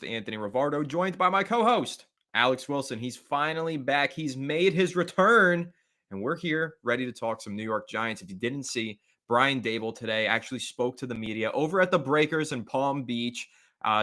Anthony Rivardo, joined by my co-host, Alex Wilson. He's finally back. He's made his return, and we're here ready to talk some New York Giants. If you didn't see, Brian Daboll today actually spoke to the media over at the Breakers in Palm Beach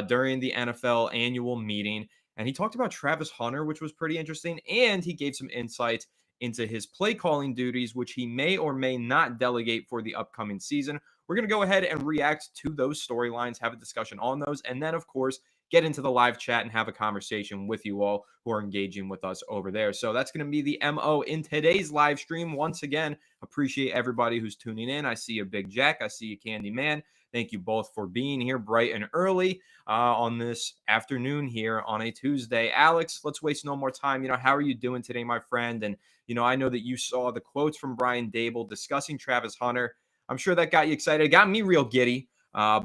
during the NFL annual meeting, and he talked about Travis Hunter, which was pretty interesting, and he gave some insight into his play calling duties, which he may or may not delegate for the upcoming season. We're going to go ahead and react to those storylines, have a discussion on those, and then, of course, get into the live chat and have a conversation with you all who are engaging with us over there. So that's going to be the MO in today's live stream. Once again, appreciate everybody who's tuning in. I see you, Big Jack. I see you, Candy Man. Thank you both for being here bright and early on this afternoon here on a Tuesday. Alex, let's waste no more time. How are you doing today, my friend? And, I know that you saw the quotes from Brian Daboll discussing Travis Hunter. I'm sure that got you excited. It got me real giddy. But,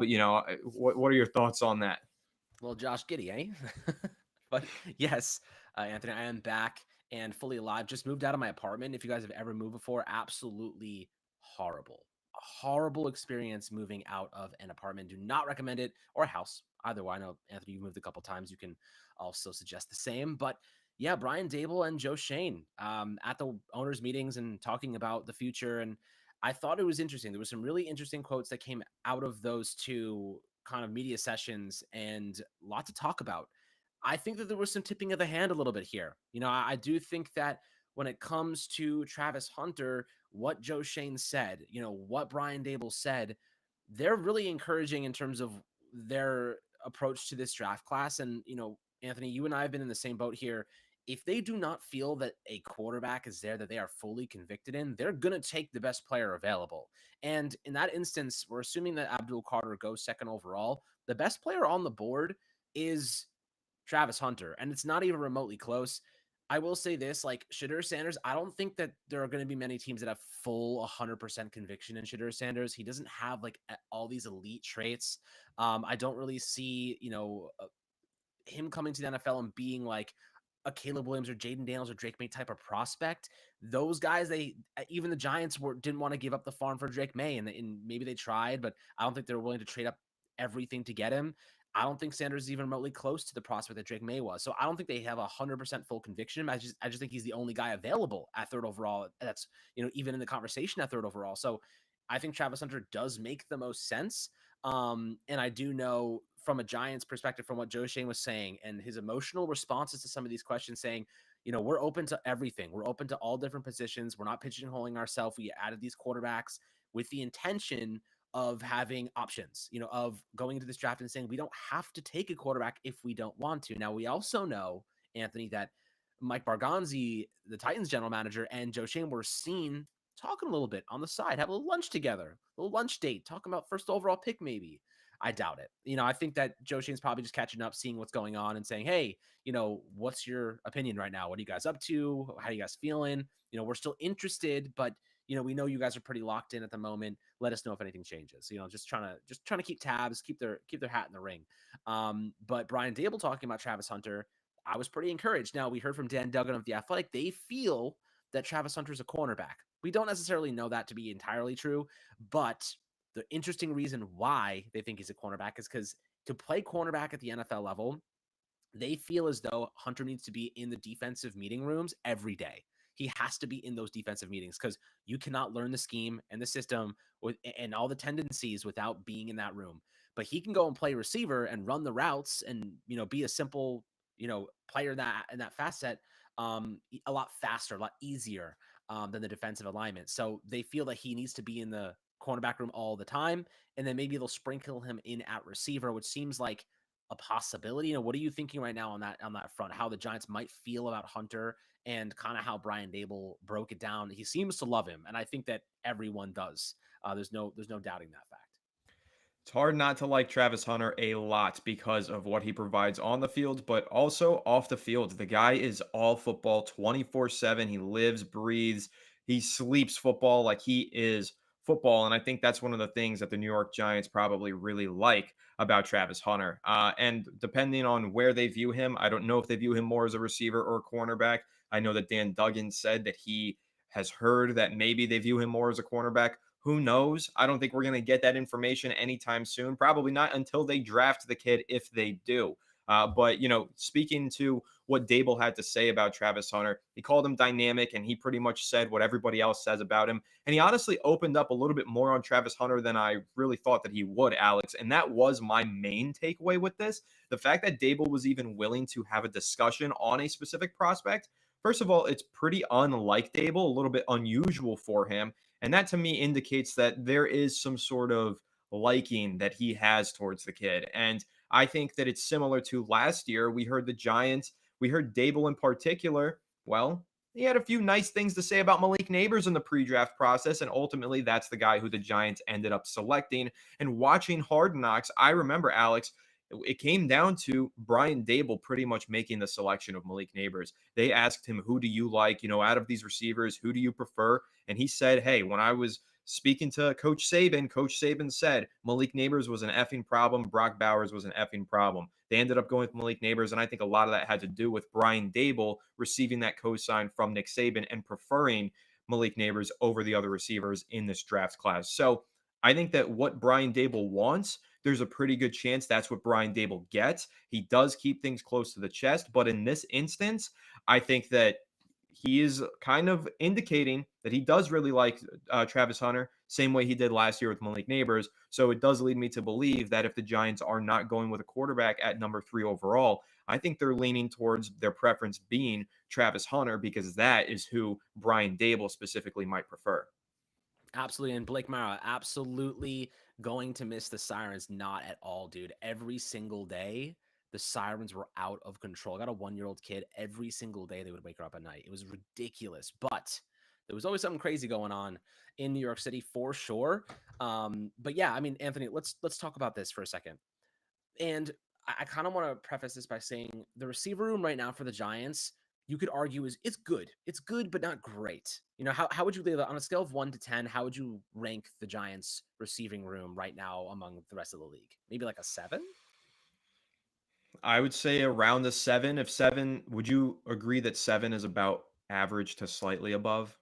what are your thoughts on that? Well, Josh Giddy, eh? But yes, Anthony, I am back and fully alive. Just moved out of my apartment. If you guys have ever moved before, absolutely horrible. A horrible experience moving out of an apartment. Do not recommend it, or a house. Either way, I know, Anthony, you've moved a couple times. You can also suggest the same. But yeah, Brian Daboll and Joe Shane at the owners' meetings and talking about the future. And I thought it was interesting. There was some really interesting quotes that came out of those two kind of media sessions and a lot to talk about. I think that there was some tipping of the hand a little bit here. I do think that when it comes to Travis Hunter, what Joe Shane said, what Brian Daboll said, they're really encouraging in terms of their approach to this draft class. And, Anthony, you and I have been in the same boat here. If they do not feel that a quarterback is there that they are fully convicted in, they're going to take the best player available. And in that instance, we're assuming that Abdul Carter goes second overall. The best player on the board is Travis Hunter, and it's not even remotely close. I will say this, like Shadur Sanders, I don't think that there are going to be many teams that have full 100% conviction in Shadur Sanders. He doesn't have like all these elite traits. I don't really see, him coming to the NFL and being like a Caleb Williams or Jaden Daniels or Drake May type of prospect. Those guys, even the Giants didn't want to give up the farm for Drake May, and maybe they tried, but I don't think they're willing to trade up everything to get him. I don't think Sanders is even remotely close to the prospect that Drake May was. So I don't think they have 100% full conviction. I just think he's the only guy available at third overall. That's, even in the conversation at third overall. So I think Travis Hunter does make the most sense. And I do know from a Giants perspective, from what Joe Shane was saying and his emotional responses to some of these questions, saying, we're open to everything. We're open to all different positions. We're not pigeonholing ourselves. We added these quarterbacks with the intention of having options, of going into this draft and saying we don't have to take a quarterback if we don't want to. Now, we also know, Anthony, that Mike Barganzi, the Titans general manager, and Joe Shane were seen talking a little bit on the side, have a little lunch together, a little lunch date, talking about first overall pick maybe. I doubt it. I think that Joe Shane's probably just catching up, seeing what's going on and saying, hey, what's your opinion right now? What are you guys up to? How are you guys feeling? We're still interested, but we know you guys are pretty locked in at the moment. Let us know if anything changes. Just trying to keep tabs, keep their hat in the ring. But Brian Daboll talking about Travis Hunter, I was pretty encouraged. Now, we heard from Dan Duggan of The Athletic. They feel that Travis Hunter is a cornerback. We don't necessarily know that to be entirely true, but the interesting reason why they think he's a cornerback is because to play cornerback at the NFL level, they feel as though Hunter needs to be in the defensive meeting rooms every day. He has to be in those defensive meetings because you cannot learn the scheme and the system and all the tendencies without being in that room. But he can go and play receiver and run the routes and be a simple player that in that facet a lot faster, a lot easier than the defensive alignment. So they feel that he needs to be in the cornerback room all the time, and then maybe they'll sprinkle him in at receiver, which seems like a possibility. What are you thinking right now on that front? How the Giants might feel about Hunter and kind of how Brian Daboll broke it down. He seems to love him, and I think that everyone does. There's no doubting that fact. It's hard not to like Travis Hunter a lot because of what he provides on the field, but also off the field. The guy is all football 24/7. He lives, breathes, he sleeps football like he is football. And I think that's one of the things that the New York Giants probably really like about Travis Hunter. And depending on where they view him, I don't know if they view him more as a receiver or a cornerback. I know that Dan Duggan said that he has heard that maybe they view him more as a cornerback. Who knows? I don't think we're going to get that information anytime soon. Probably not until they draft the kid, if they do. But, speaking to what Daboll had to say about Travis Hunter, he called him dynamic and he pretty much said what everybody else says about him. And he honestly opened up a little bit more on Travis Hunter than I really thought that he would, Alex. And that was my main takeaway with this. The fact that Daboll was even willing to have a discussion on a specific prospect. First of all, it's pretty unlike Daboll, a little bit unusual for him. And that to me indicates that there is some sort of liking that he has towards the kid. And I think that it's similar to last year. We heard the Giants, we heard Daboll in particular. Well, he had a few nice things to say about Malik Neighbors in the pre-draft process, and ultimately that's the guy who the Giants ended up selecting. And watching Hard Knocks, I remember, Alex, it came down to Brian Daboll pretty much making the selection of Malik Neighbors. They asked him, who do you like, out of these receivers, who do you prefer? And he said, hey, when I was speaking to Coach Saban said Malik Neighbors was an effing problem. Brock Bowers was an effing problem. They ended up going with Malik Neighbors, and I think a lot of that had to do with Brian Daboll receiving that cosign from Nick Saban and preferring Malik Neighbors over the other receivers in this draft class. So I think that what Brian Daboll wants, there's a pretty good chance that's what Brian Daboll gets. He does keep things close to the chest, but in this instance, I think that he is kind of indicating that he does really like Travis Hunter, same way he did last year with Malik Neighbors. So it does lead me to believe that if the Giants are not going with a quarterback at number 3 overall, I think they're leaning towards their preference being Travis Hunter because that is who Brian Daboll specifically might prefer. Absolutely. And Blake Mara, absolutely going to miss the sirens. Not at all, dude. Every single day, the sirens were out of control. I got a 1-year-old kid. Every single day, they would wake her up at night. It was ridiculous. But there was always something crazy going on in New York City for sure. But yeah, I mean, Anthony, let's talk about this for a second. And I kind of want to preface this by saying the receiver room right now for the Giants, you could argue is it's good. It's good, but not great. How would you lay that on a scale of 1 to 10? How would you rank the Giants receiving room right now among the rest of the league? Maybe like a 7? I would say around a 7. If 7, would you agree that 7 is about average to slightly above?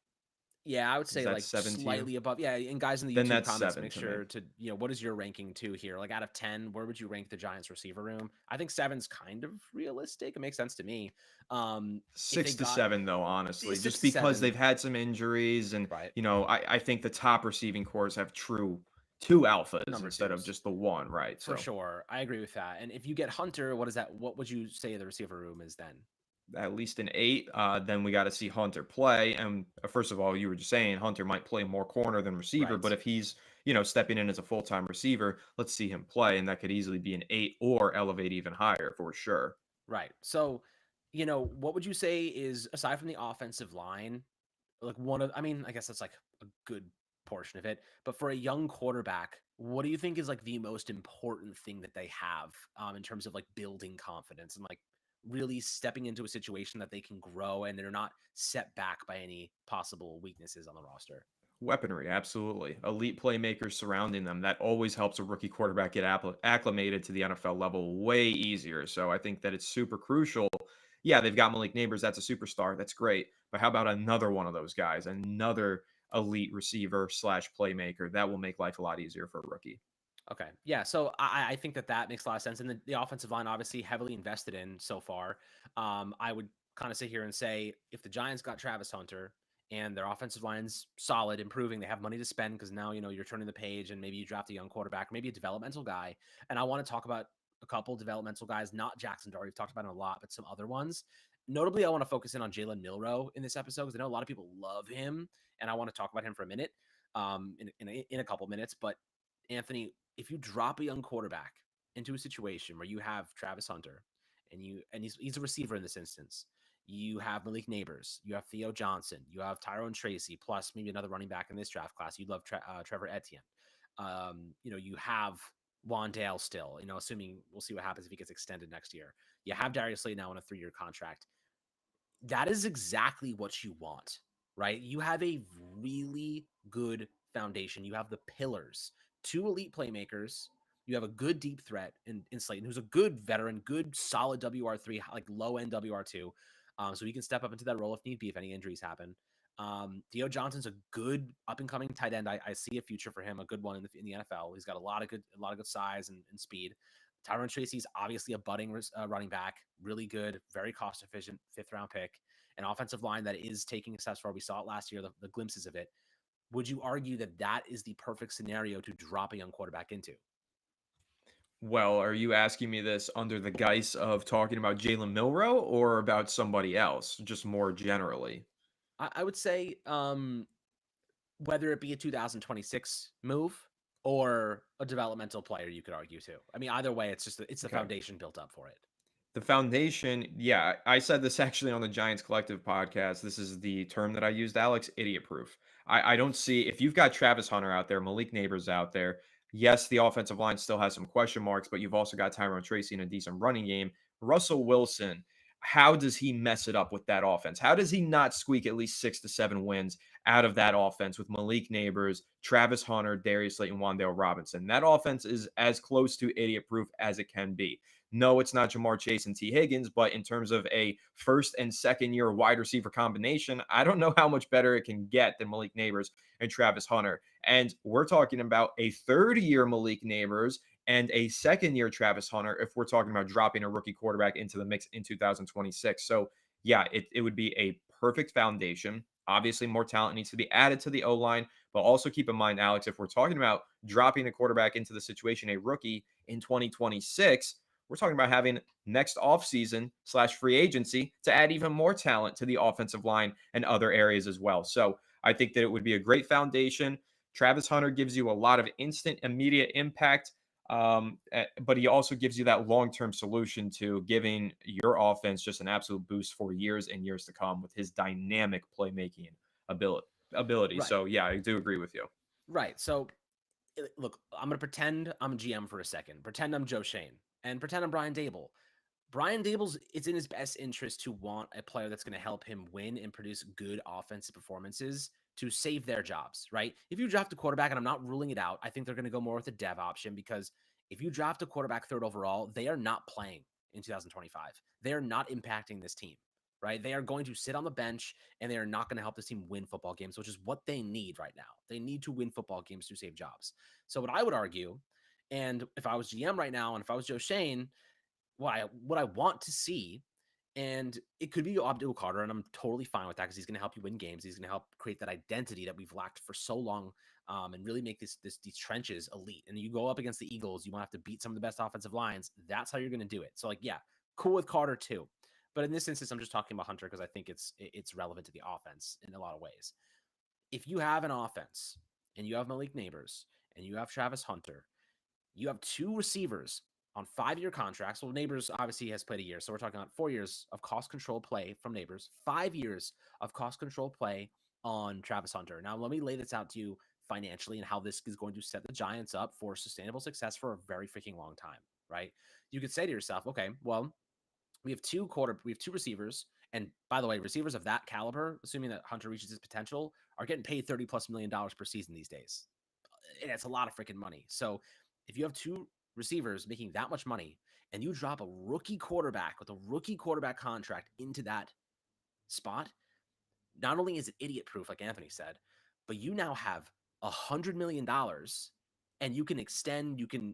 Yeah, I would Is say that like 7 to you? slightly above. Yeah, and guys in the Then YouTube that's comments, 7 make to me. sure to, what is your ranking too here? Like out of 10, where would you rank the Giants receiver room? I think seven's kind of realistic. It makes sense to me. If they 6 to got 7 though, honestly, just six to because they've seven, had some injuries and, right? I think the top receiving cores have true 2 alphas Number instead of twos. just the 1, right? For So, sure. I agree with that. And if you get Hunter, what is that? What would you say the receiver room is then? at least an 8, then we gotta see Hunter play, and, first of all, you were just saying Hunter might play more corner than receiver, Right. but if he's, stepping in as a full-time receiver, let's see him play, and that could easily be an 8 or elevate even higher for sure. Right. So, what would you say is aside from the offensive line, like I mean, I guess that's like a good portion of it, but for a young quarterback, what do you think is like the most important thing that they have in terms of like building confidence and like really stepping into a situation that they can grow and they're not set back by any possible weaknesses on the roster? Weaponry, absolutely. Elite playmakers surrounding them. That always helps a rookie quarterback get acclimated to the NFL level way easier. So I think that it's super crucial. Yeah, they've got Malik Neighbors. That's a superstar. That's great. But how about another one of those guys? Another elite receiver slash playmaker. That will make life a lot easier for a rookie. Okay. Yeah. So I think that makes a lot of sense. And the offensive line, obviously, heavily invested in so far. I would kind of sit here and say if the Giants got Travis Hunter and their offensive line's solid, improving, they have money to spend because now, you're turning the page and maybe you draft a young quarterback, maybe a developmental guy. And I want to talk about a couple developmental guys, not Jackson Dart. We've talked about him a lot, but some other ones. Notably, I want to focus in on Jalen Milrow in this episode because I know a lot of people love him. And I want to talk about him for a minute, in a couple minutes. But Anthony, if you drop a young quarterback into a situation where you have Travis Hunter and he's a receiver in this instance, you have Malik Neighbors, you have Theo Johnson, you have Tyrone Tracy, plus maybe another running back in this draft class. You'd love Trevor Etienne. You have Wandale still. Assuming we'll see what happens if he gets extended next year. You have Darius Slade now on a 3-year contract. That is exactly what you want, right? You have a really good foundation. You have the pillars, 2 elite playmakers. You have a good deep threat in Slayton, who's a good veteran, good solid WR3, like low end WR2. So he can step up into that role if need be, if any injuries happen. Theo Johnson's a good up and coming tight end. I see a future for him, a good one in the NFL. He's got a lot of good size and speed. Tyron Tracy's obviously a budding running back, really good, very cost efficient, 5th round pick, an offensive line that is taking steps forward. We saw it last year, the glimpses of it. Would you argue that that is the perfect scenario to drop a young quarterback into? Well, are you asking me this under the guise of talking about Jalen Milrow or about somebody else, just more generally? I would say whether it be a 2026 move or a developmental player, you could argue too. I mean, either way, it's the Okay. foundation built up for it. The foundation, yeah, I said this actually on the Giants Collective podcast. This is the term that I used, Alex, idiot proof. I don't see, if you've got Travis Hunter out there, Malik Neighbors out there, yes, the offensive line still has some question marks, but you've also got Tyrone Tracy in a decent running game. Russell Wilson, how does he mess it up with that offense? How does he not squeak at least 6 to 7 wins out of that offense with Malik Neighbors, Travis Hunter, Darius Slayton, Wandale Robinson? That offense is as close to idiot proof as it can be. No, it's not Jamar Chase and T. Higgins, but in terms of a first and second year wide receiver combination, I don't know how much better it can get than Malik Neighbors and Travis Hunter. And we're talking about a third year Malik Neighbors and a second year Travis Hunter if we're talking about dropping a rookie quarterback into the mix in 2026. So, yeah, it would be a perfect foundation. Obviously, more talent needs to be added to the O line, but also keep in mind, Alex, if we're talking about dropping a quarterback into the situation, a rookie in 2026, we're talking about having next offseason / free agency to add even more talent to the offensive line and other areas as well. So I think that it would be a great foundation. Travis Hunter gives you a lot of instant, immediate impact, but he also gives you that long term solution to giving your offense just an absolute boost for years and years to come with his dynamic playmaking ability. Right. So yeah, I do agree with you. Right. So look, I'm going to pretend I'm a GM for a second. Pretend I'm Joe Shane and pretend I'm Brian Dable. Brian Dable's it's in his best interest to want a player that's going to help him win and produce good offensive performances to save their jobs, right? If you draft a quarterback, and I'm not ruling it out, I think they're going to go more with the dev option because if you draft a quarterback third overall, they are not playing in 2025. They are not impacting this team, right? They are going to sit on the bench and they are not going to help this team win football games, which is what they need right now. They need to win football games to save jobs. So what I would argue, and if I was GM right now and if I was Joe Shane, what I want to see, and it could be Abdul Carter, and I'm totally fine with that because he's going to help you win games. He's going to help create that identity that we've lacked for so long, and really make these trenches elite. And you go up against the Eagles, you want to have to beat some of the best offensive lines. That's how you're going to do it. So, like, yeah, cool with Carter too. But in this instance, I'm just talking about Hunter because I think it's relevant to the offense in a lot of ways. If you have an offense and you have Malik Neighbors and you have Travis Hunter, you have two receivers on 5-year contracts. Well, Neighbors obviously has played a year, so we're talking about 4 years of cost control play from Neighbors, 5 years of cost control play on Travis Hunter. Now, let me lay this out to you financially and how this is going to set the Giants up for sustainable success for a very freaking long time, right? You could say to yourself, okay, well, we have two receivers, and by the way, receivers of that caliber, assuming that Hunter reaches his potential, are getting paid $30+ million per season these days. And it's a lot of freaking money. So if you have two receivers making that much money and you drop a rookie quarterback with a rookie quarterback contract into that spot, not only is it idiot proof, like Anthony said, but you now have $100 million and you can extend, you can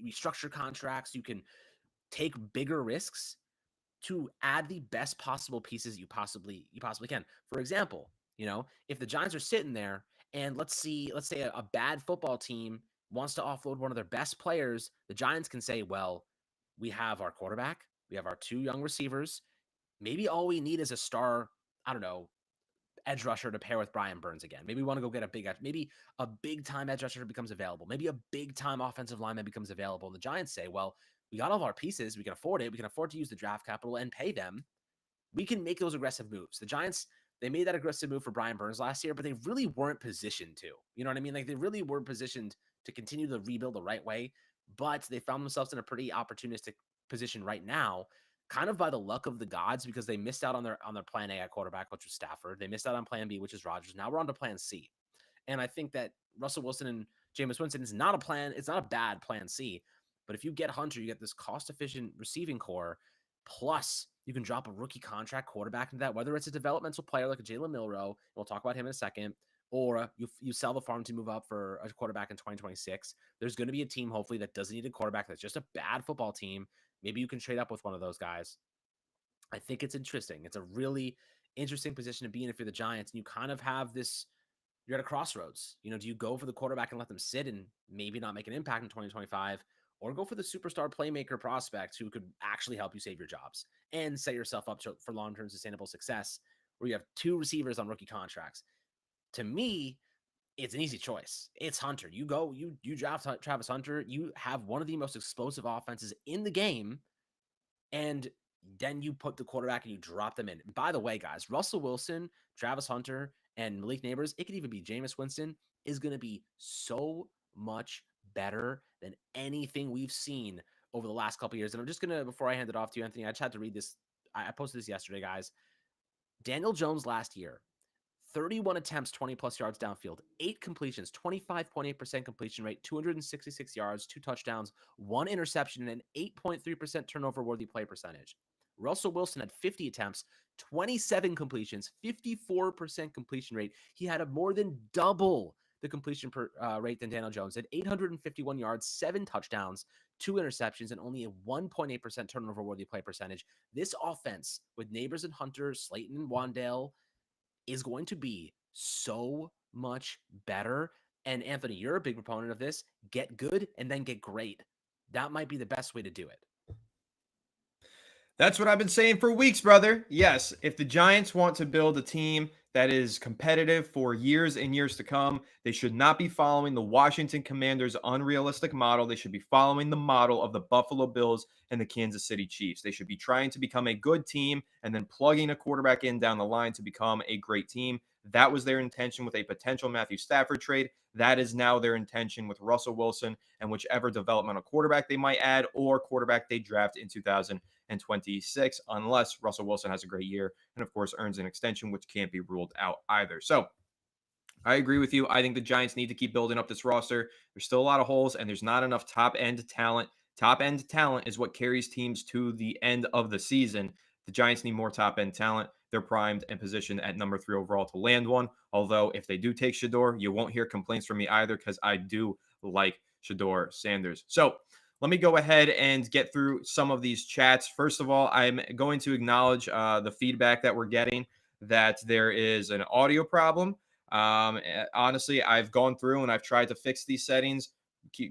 restructure contracts, you can take bigger risks to add the best possible pieces you possibly can. For example, if the Giants are sitting there and let's say a bad football team wants to offload one of their best players, the Giants can say, well, we have our quarterback, we have our two young receivers. Maybe all we need is a star, I don't know, edge rusher to pair with Brian Burns again. Maybe we want to go get maybe a big time edge rusher becomes available. Maybe a big time offensive lineman becomes available. And the Giants say, well, we got all of our pieces. We can afford it. We can afford to use the draft capital and pay them. We can make those aggressive moves. The Giants, they made that aggressive move for Brian Burns last year, but they really weren't positioned to. You know what I mean? Like they really weren't positioned to continue to rebuild the right way, but they found themselves in a pretty opportunistic position right now, kind of by the luck of the gods because they missed out on their plan A at quarterback, which was Stafford. They missed out on plan B, which is Rodgers. Now we're on to plan C. And I think that Russell Wilson and Jameis Winston is not a plan. It's not a bad plan C. But if you get Hunter, you get this cost efficient receiving core. Plus, you can drop a rookie contract quarterback into that, whether it's a developmental player like a Jalen Milrow. We'll talk about him in a second, or you sell the farm to move up for a quarterback in 2026. There's going to be a team, hopefully, that doesn't need a quarterback, that's just a bad football team. Maybe you can trade up with one of those guys. I think it's interesting. It's a really interesting position to be in if you're the Giants, and you kind of have this, you're at a crossroads. Do you go for the quarterback and let them sit and maybe not make an impact in 2025, or go for the superstar playmaker prospect who could actually help you save your jobs and set yourself up for long-term sustainable success, where you have two receivers on rookie contracts? To me, it's an easy choice. It's Hunter. You draft Travis Hunter. You have one of the most explosive offenses in the game, and then you put the quarterback and you drop them in. By the way, guys, Russell Wilson, Travis Hunter, and Malik Neighbors, it could even be Jameis Winston, is going to be so much better than anything we've seen over the last couple of years. And I'm just going to, before I hand it off to you, Anthony, I just had to read this. I posted this yesterday, guys. Daniel Jones last year, 31 attempts, 20 plus yards downfield, 8 completions, 25.8% completion rate, 266 yards, 2 touchdowns, 1 interception, and an 8.3% turnover worthy play percentage. Russell Wilson had 50 attempts, 27 completions, 54% completion rate. He had a more than double the completion rate than Daniel Jones, at 851 yards, 7 touchdowns, 2 interceptions, and only a 1.8% turnover worthy play percentage. This offense with Neighbors and Hunter, Slayton and Wandale, is going to be so much better. And Anthony, you're a big proponent of this. Get good and then get great. That might be the best way to do it. That's what I've been saying for weeks, brother. Yes, if the Giants want to build a team that is competitive for years and years to come, they should not be following the Washington Commanders' unrealistic model. They should be following the model of the Buffalo Bills and the Kansas City Chiefs. They should be trying to become a good team and then plugging a quarterback in down the line to become a great team. That was their intention with a potential Matthew Stafford trade. That is now their intention with Russell Wilson and whichever developmental quarterback they might add or quarterback they draft in 2026, unless Russell Wilson has a great year and, of course, earns an extension, which can't be ruled out either. So I agree with you. I think the Giants need to keep building up this roster. There's still a lot of holes, and there's not enough top-end talent. Top-end talent is what carries teams to the end of the season. The Giants need more top-end talent. They're primed and positioned at number 3 overall to land one. Although, if they do take Shedeur, you won't hear complaints from me either, because I do like Shedeur Sanders. So let me go ahead and get through some of these chats. First of all, I'm going to acknowledge the feedback that we're getting, that there is an audio problem. Honestly, I've gone through and I've tried to fix these settings.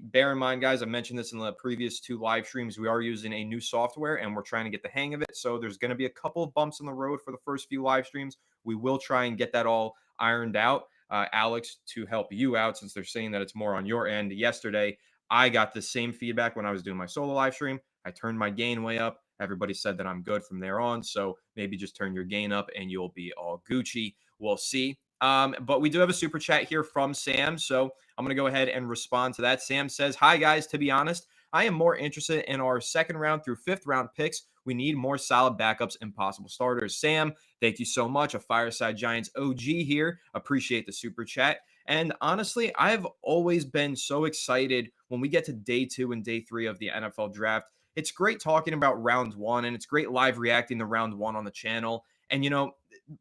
Bear in mind, guys, I mentioned this in the previous 2 live streams. We are using a new software and we're trying to get the hang of it. So there's going to be a couple of bumps in the road for the first few live streams. We will try and get that all ironed out. Alex, to help you out, since they're saying that it's more on your end, yesterday I got the same feedback when I was doing my solo live stream. I turned my gain way up. Everybody said that I'm good from there on. So maybe just turn your gain up and you'll be all Gucci. We'll see. But we do have a super chat here from Sam. So I'm going to go ahead and respond to that. Sam says, "Hi, guys. To be honest, I am more interested in our 2nd round through 5th round picks. We need more solid backups and possible starters." Sam, thank you so much. A Fireside Giants OG here. Appreciate the super chat. And honestly, I've always been so excited when we get to day 2 and day 3 of the NFL draft. It's great talking about round 1, and it's great live reacting to round 1 on the channel. And,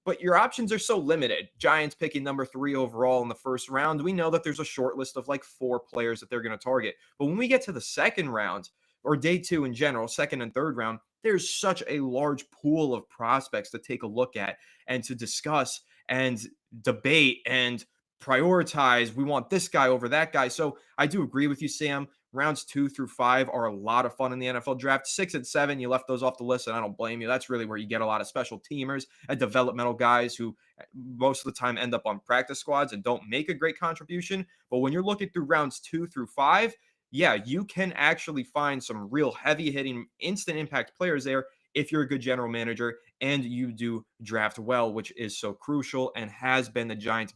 but your options are so limited. Giants picking number 3 overall in the 1st round. We know that there's a short list of like 4 players that they're going to target. But when we get to the 2nd round, or day 2 in general, 2nd and 3rd round, there's such a large pool of prospects to take a look at and to discuss and debate and prioritize. We want this guy over that guy. So I do agree with you, Sam. Rounds 2 through 5 are a lot of fun in the NFL draft. 6 and 7, you left those off the list, and I don't blame you. That's really where you get a lot of special teamers and developmental guys who most of the time end up on practice squads and don't make a great contribution. But when you're looking through rounds 2 through 5, yeah, you can actually find some real heavy-hitting, instant impact players there if you're a good general manager and you do draft well, which is so crucial and has been the Giants'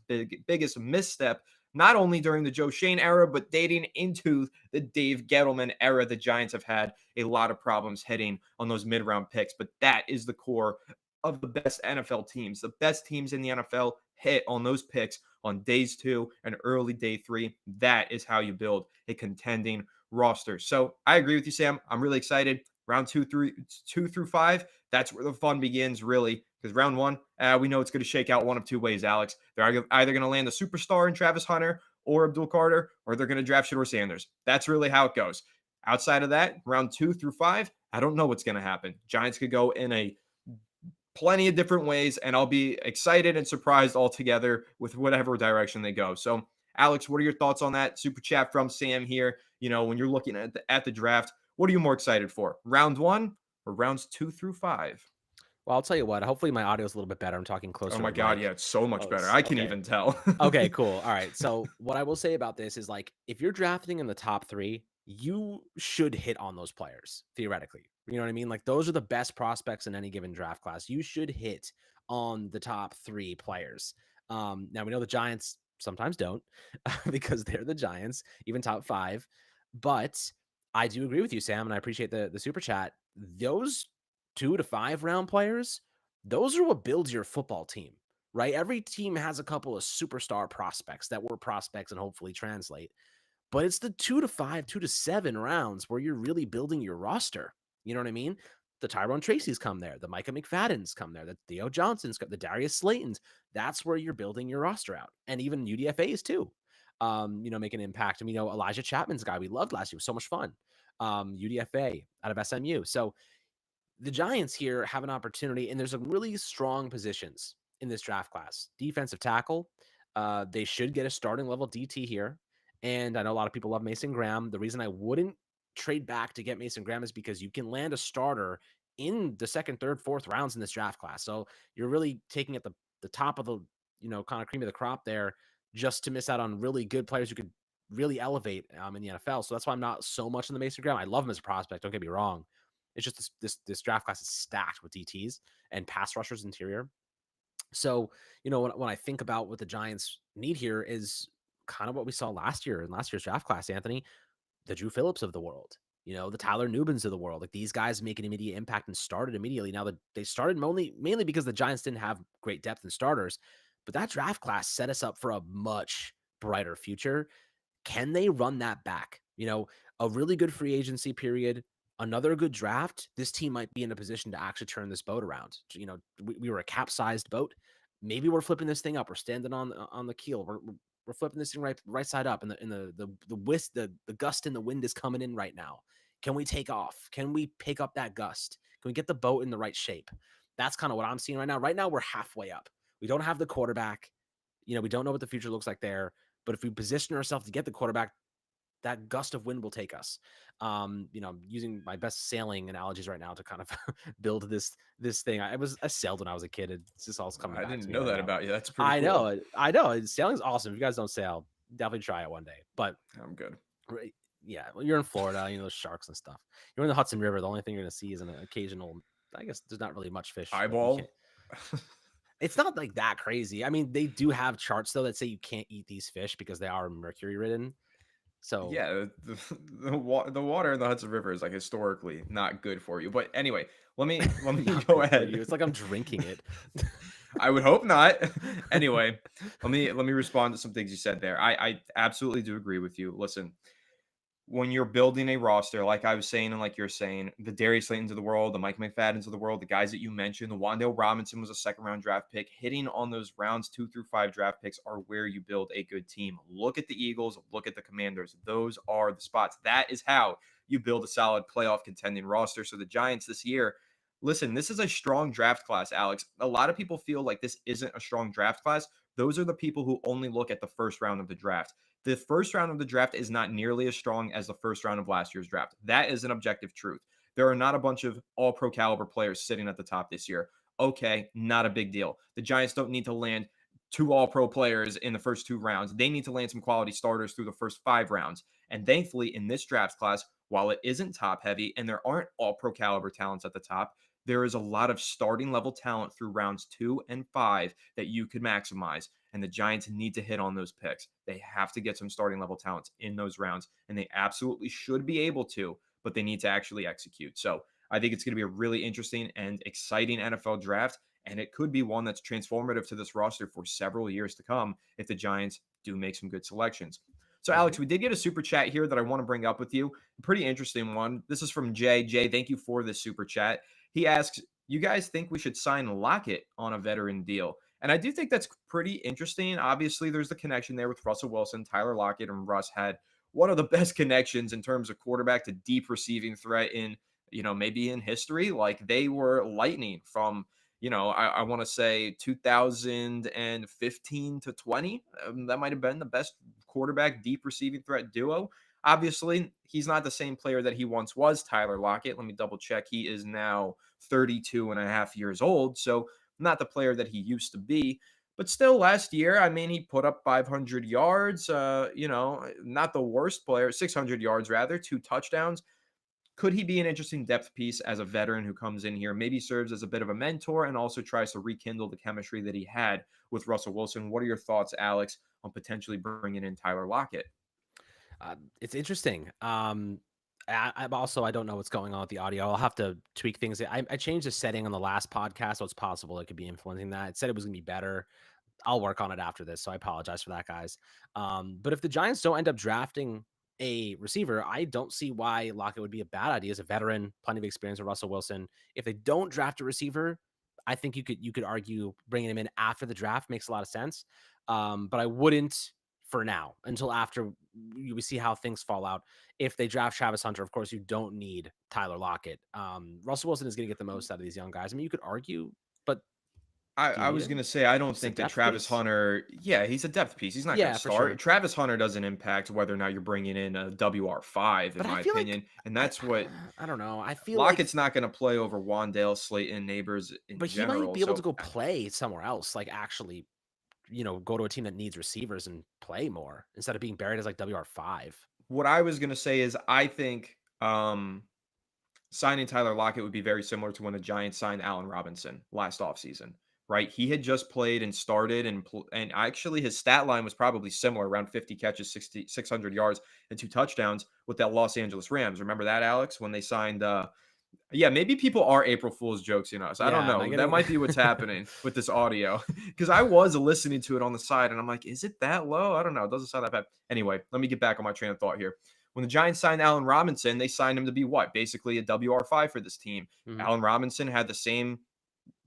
biggest misstep, not only during the Joe Shane era, but dating into the Dave Gettleman era. The Giants have had a lot of problems hitting on those mid-round picks, but that is the core of the best NFL teams. The best teams in the NFL hit on those picks on days 2 and early day 3. That is how you build a contending roster. So I agree with you, Sam. I'm really excited. Round two through five, that's where the fun begins, really. Because round one, we know it's going to shake out one of two ways, Alex. They're either going to land a superstar in Travis Hunter or Abdul Carter, or they're going to draft Shador Sanders. That's really how it goes. Outside of that, round 2 through 5, I don't know what's going to happen. Giants could go in a plenty of different ways, and I'll be excited and surprised altogether with whatever direction they go. So, Alex, what are your thoughts on that? Super chat from Sam here. When you're looking at the draft, what are you more excited for? Round one or rounds 2 through 5? Well, I'll tell you what. Hopefully, my audio is a little bit better. I'm talking Oh closer to my the God, yeah, mic. it's so much Oh, better. it's I can okay. even tell. Okay, cool. All right. So what I will say about this is like if you're drafting in the top 3, you should hit on those players theoretically. You know what I mean? Like those are the best prospects in any given draft class. You should hit on the top 3 players. Now we know the Giants sometimes don't because they're the Giants, even top 5. But I do agree with you, Sam, and I appreciate the super chat. Those 2 to 5 round players, those are what builds your football team, right? Every team has a couple of superstar prospects that were prospects and hopefully translate. But it's the 2 to 5, 2 to 7 rounds where you're really building your roster. You know what I mean? The Tyrone Tracy's come there. The Micah McFadden's come there. The Theo Johnson's come, the Darius Slayton's. That's where you're building your roster out. And even UDFA's too, make an impact. And, Elijah Chapman's a guy we loved last year. It was so much fun. UDFA out of SMU. So the Giants here have an opportunity, and there's a really strong positions in this draft class. Defensive tackle, they should get a starting level DT here. And I know a lot of people love Mason Graham. The reason I wouldn't trade back to get Mason Graham is because you can land a starter in the second, third, fourth rounds in this draft class. So you're really taking at the top of the, kind of cream of the crop there just to miss out on really good players who could really elevate in the NFL. So that's why I'm not so much in the Mason Graham. I love him as a prospect. Don't get me wrong. It's just this draft class is stacked with DTs and pass rushers interior. So, when I think about what the Giants need here is kind of what we saw last year in last year's draft class, Anthony, the Drew Phillips of the world, the Tyler Nubens of the world. Like these guys make an immediate impact and started immediately. Now that they started mainly because the Giants didn't have great depth in starters, but that draft class set us up for a much brighter future. Can they run that back? A really good free agency period, another good draft. This team might be in a position to actually turn this boat around. We were a capsized boat. Maybe we're flipping this thing up. We're standing on the keel. We're flipping this thing right side up, and the gust in the wind is coming in right now. Can we take off? Can we pick up that gust? Can we get the boat in the right shape? That's kind of what I'm seeing right now. Right now, we're halfway up. We don't have the quarterback. We don't know what the future looks like there. But if we position ourselves to get the quarterback, that gust of wind will take us. I'm using my best sailing analogies right now to kind of build this thing. I sailed when I was a kid. It's just all coming I back to didn't me know right that now. about you. That's pretty I cool. know, I know. Sailing's awesome. If you guys don't sail, definitely try it one day. But I'm good. yeah, well, you're in Florida, those sharks and stuff. You're in the Hudson River. The only thing you're gonna see is an occasional. I guess there's not really much fish, but you can't. Eyeball. It's not like that crazy. I mean, they do have charts though that say you can't eat these fish because they are mercury ridden. So Yeah, the water in the Hudson River is like historically not good for you. But anyway, let me not go good for you. ahead. It's like I'm drinking it. I would hope not. Anyway, let me respond to some things you said there. I absolutely do agree with you. Listen, when you're building a roster, like I was saying, and like you're saying, the Darius Slaytons of the world, the Mike McFadden's of the world, the guys that you mentioned, the Wandale Robinson was a second round draft pick. Hitting on those rounds 2 through 5 draft picks are where you build a good team. Look at the Eagles, look at the Commanders. Those are the spots. That is how you build a solid playoff contending roster. So the Giants this year, listen, this is a strong draft class, Alex. A lot of people feel like this isn't a strong draft class. Those are the people who only look at the first round of the draft. The first round of the draft is not nearly as strong as the first round of last year's draft. That is an objective truth. There are not a bunch of all pro caliber players sitting at the top this year. Okay, not a big deal. The Giants don't need to land 2 all pro players in the first 2 rounds. They need to land some quality starters through the first 5 rounds. And thankfully, in this draft class, while it isn't top heavy and there aren't all pro caliber talents at the top, there is a lot of starting level talent through rounds 2 and 5 that you could maximize. And the Giants need to hit on those picks. They have to get some starting level talents in those rounds, and they absolutely should be able to, but they need to actually execute. So I think it's going to be a really interesting and exciting NFL draft, and it could be one that's transformative to this roster for several years to come if the Giants do make some good selections. So, Hmm. Alex, we did get a super chat here that I want to bring up with you. Pretty interesting one. This is from Jay. Jay, thank you for this super chat. He asks, "You guys think we should sign Lockett on a veteran deal?" And I do think that's pretty interesting. Obviously, there's the connection there with Russell Wilson. Tyler Lockett and Russ had one of the best connections in terms of quarterback to deep receiving threat in, maybe in history. Like they were lightning from, I want to say 2015 to 20. That might have been the best quarterback deep receiving threat duo. Obviously, he's not the same player that he once was, Tyler Lockett. Let me double check. He is now 32 and a half years old. So, not the player that he used to be. But still, last year, I mean, he put up 500 yards, not the worst player, 600 yards rather, 2 touchdowns. Could he be an interesting depth piece as a veteran who comes in here, maybe serves as a bit of a mentor and also tries to rekindle the chemistry that he had with Russell Wilson? What are your thoughts, Alex, on potentially bringing in Tyler Lockett? It's interesting. I'm also I don't know what's going on with the audio. I'll have to tweak things. I changed the setting on the last podcast, so it's possible it could be influencing that. It said it was gonna be better. I'll work on it after this, so I apologize for that, guys. But if the Giants don't end up drafting a receiver, I don't see why Lockett would be a bad idea as a veteran, plenty of experience with Russell Wilson. If they don't draft a receiver, I think you could argue bringing him in after the draft makes a lot of sense. But I wouldn't for now until after we see how things fall out. If they draft Travis Hunter, of course, you don't need Tyler Lockett. Russell Wilson is going to get the most out of these young guys. I mean, you could argue, but do you I need was him? gonna say I don't Just a think that depth Travis piece? Hunter, yeah, he's a depth piece. He's not gonna Yeah, for start. sure. Travis Hunter doesn't impact whether or not you're bringing in a WR5, in But I my feel like opinion, and that's what I don't know. I feel like Lockett's not gonna play over Wandale, Slayton, Neighbors in but he might general. be able to So go play somewhere else, like actually, go to a team that needs receivers and play more instead of being buried as like WR5. what I was gonna say is I think signing Tyler Lockett would be very similar to when the Giants signed Allen Robinson last offseason, right? He had just played and started and actually his stat line was probably similar, around 50 catches, 600 yards and 2 touchdowns with that Los Angeles Rams. Remember that, Alex, when they signed yeah, maybe people are April Fool's joking us. I don't Yeah, am I know. That getting might be what's happening with this audio because I was listening to it on the side and I'm like, is it that low? I don't know. It doesn't sound that bad. Anyway, let me get back on my train of thought here. When the Giants signed Allen Robinson, they signed him to be what? Basically a WR5 for this team. Mhm. Allen Robinson had the same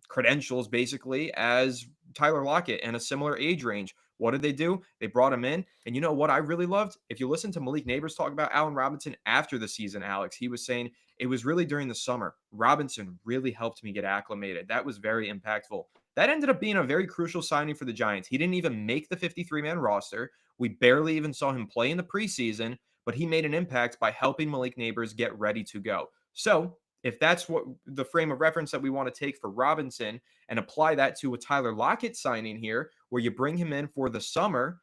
credentials basically as Tyler Lockett and a similar age range. What did they do? They brought him in. And you know what I really loved? If you listen to Malik Neighbors talk about Allen Robinson after the season, Alex, he was saying it was really during the summer. Robinson really helped me get acclimated. That was very impactful. That ended up being a very crucial signing for the Giants. He didn't even make the 53-man roster. We barely even saw him play in the preseason, but he made an impact by helping Malik Neighbors get ready to go. So if that's what the frame of reference that we want to take for Robinson and apply that to a Tyler Lockett signing here, where you bring him in for the summer,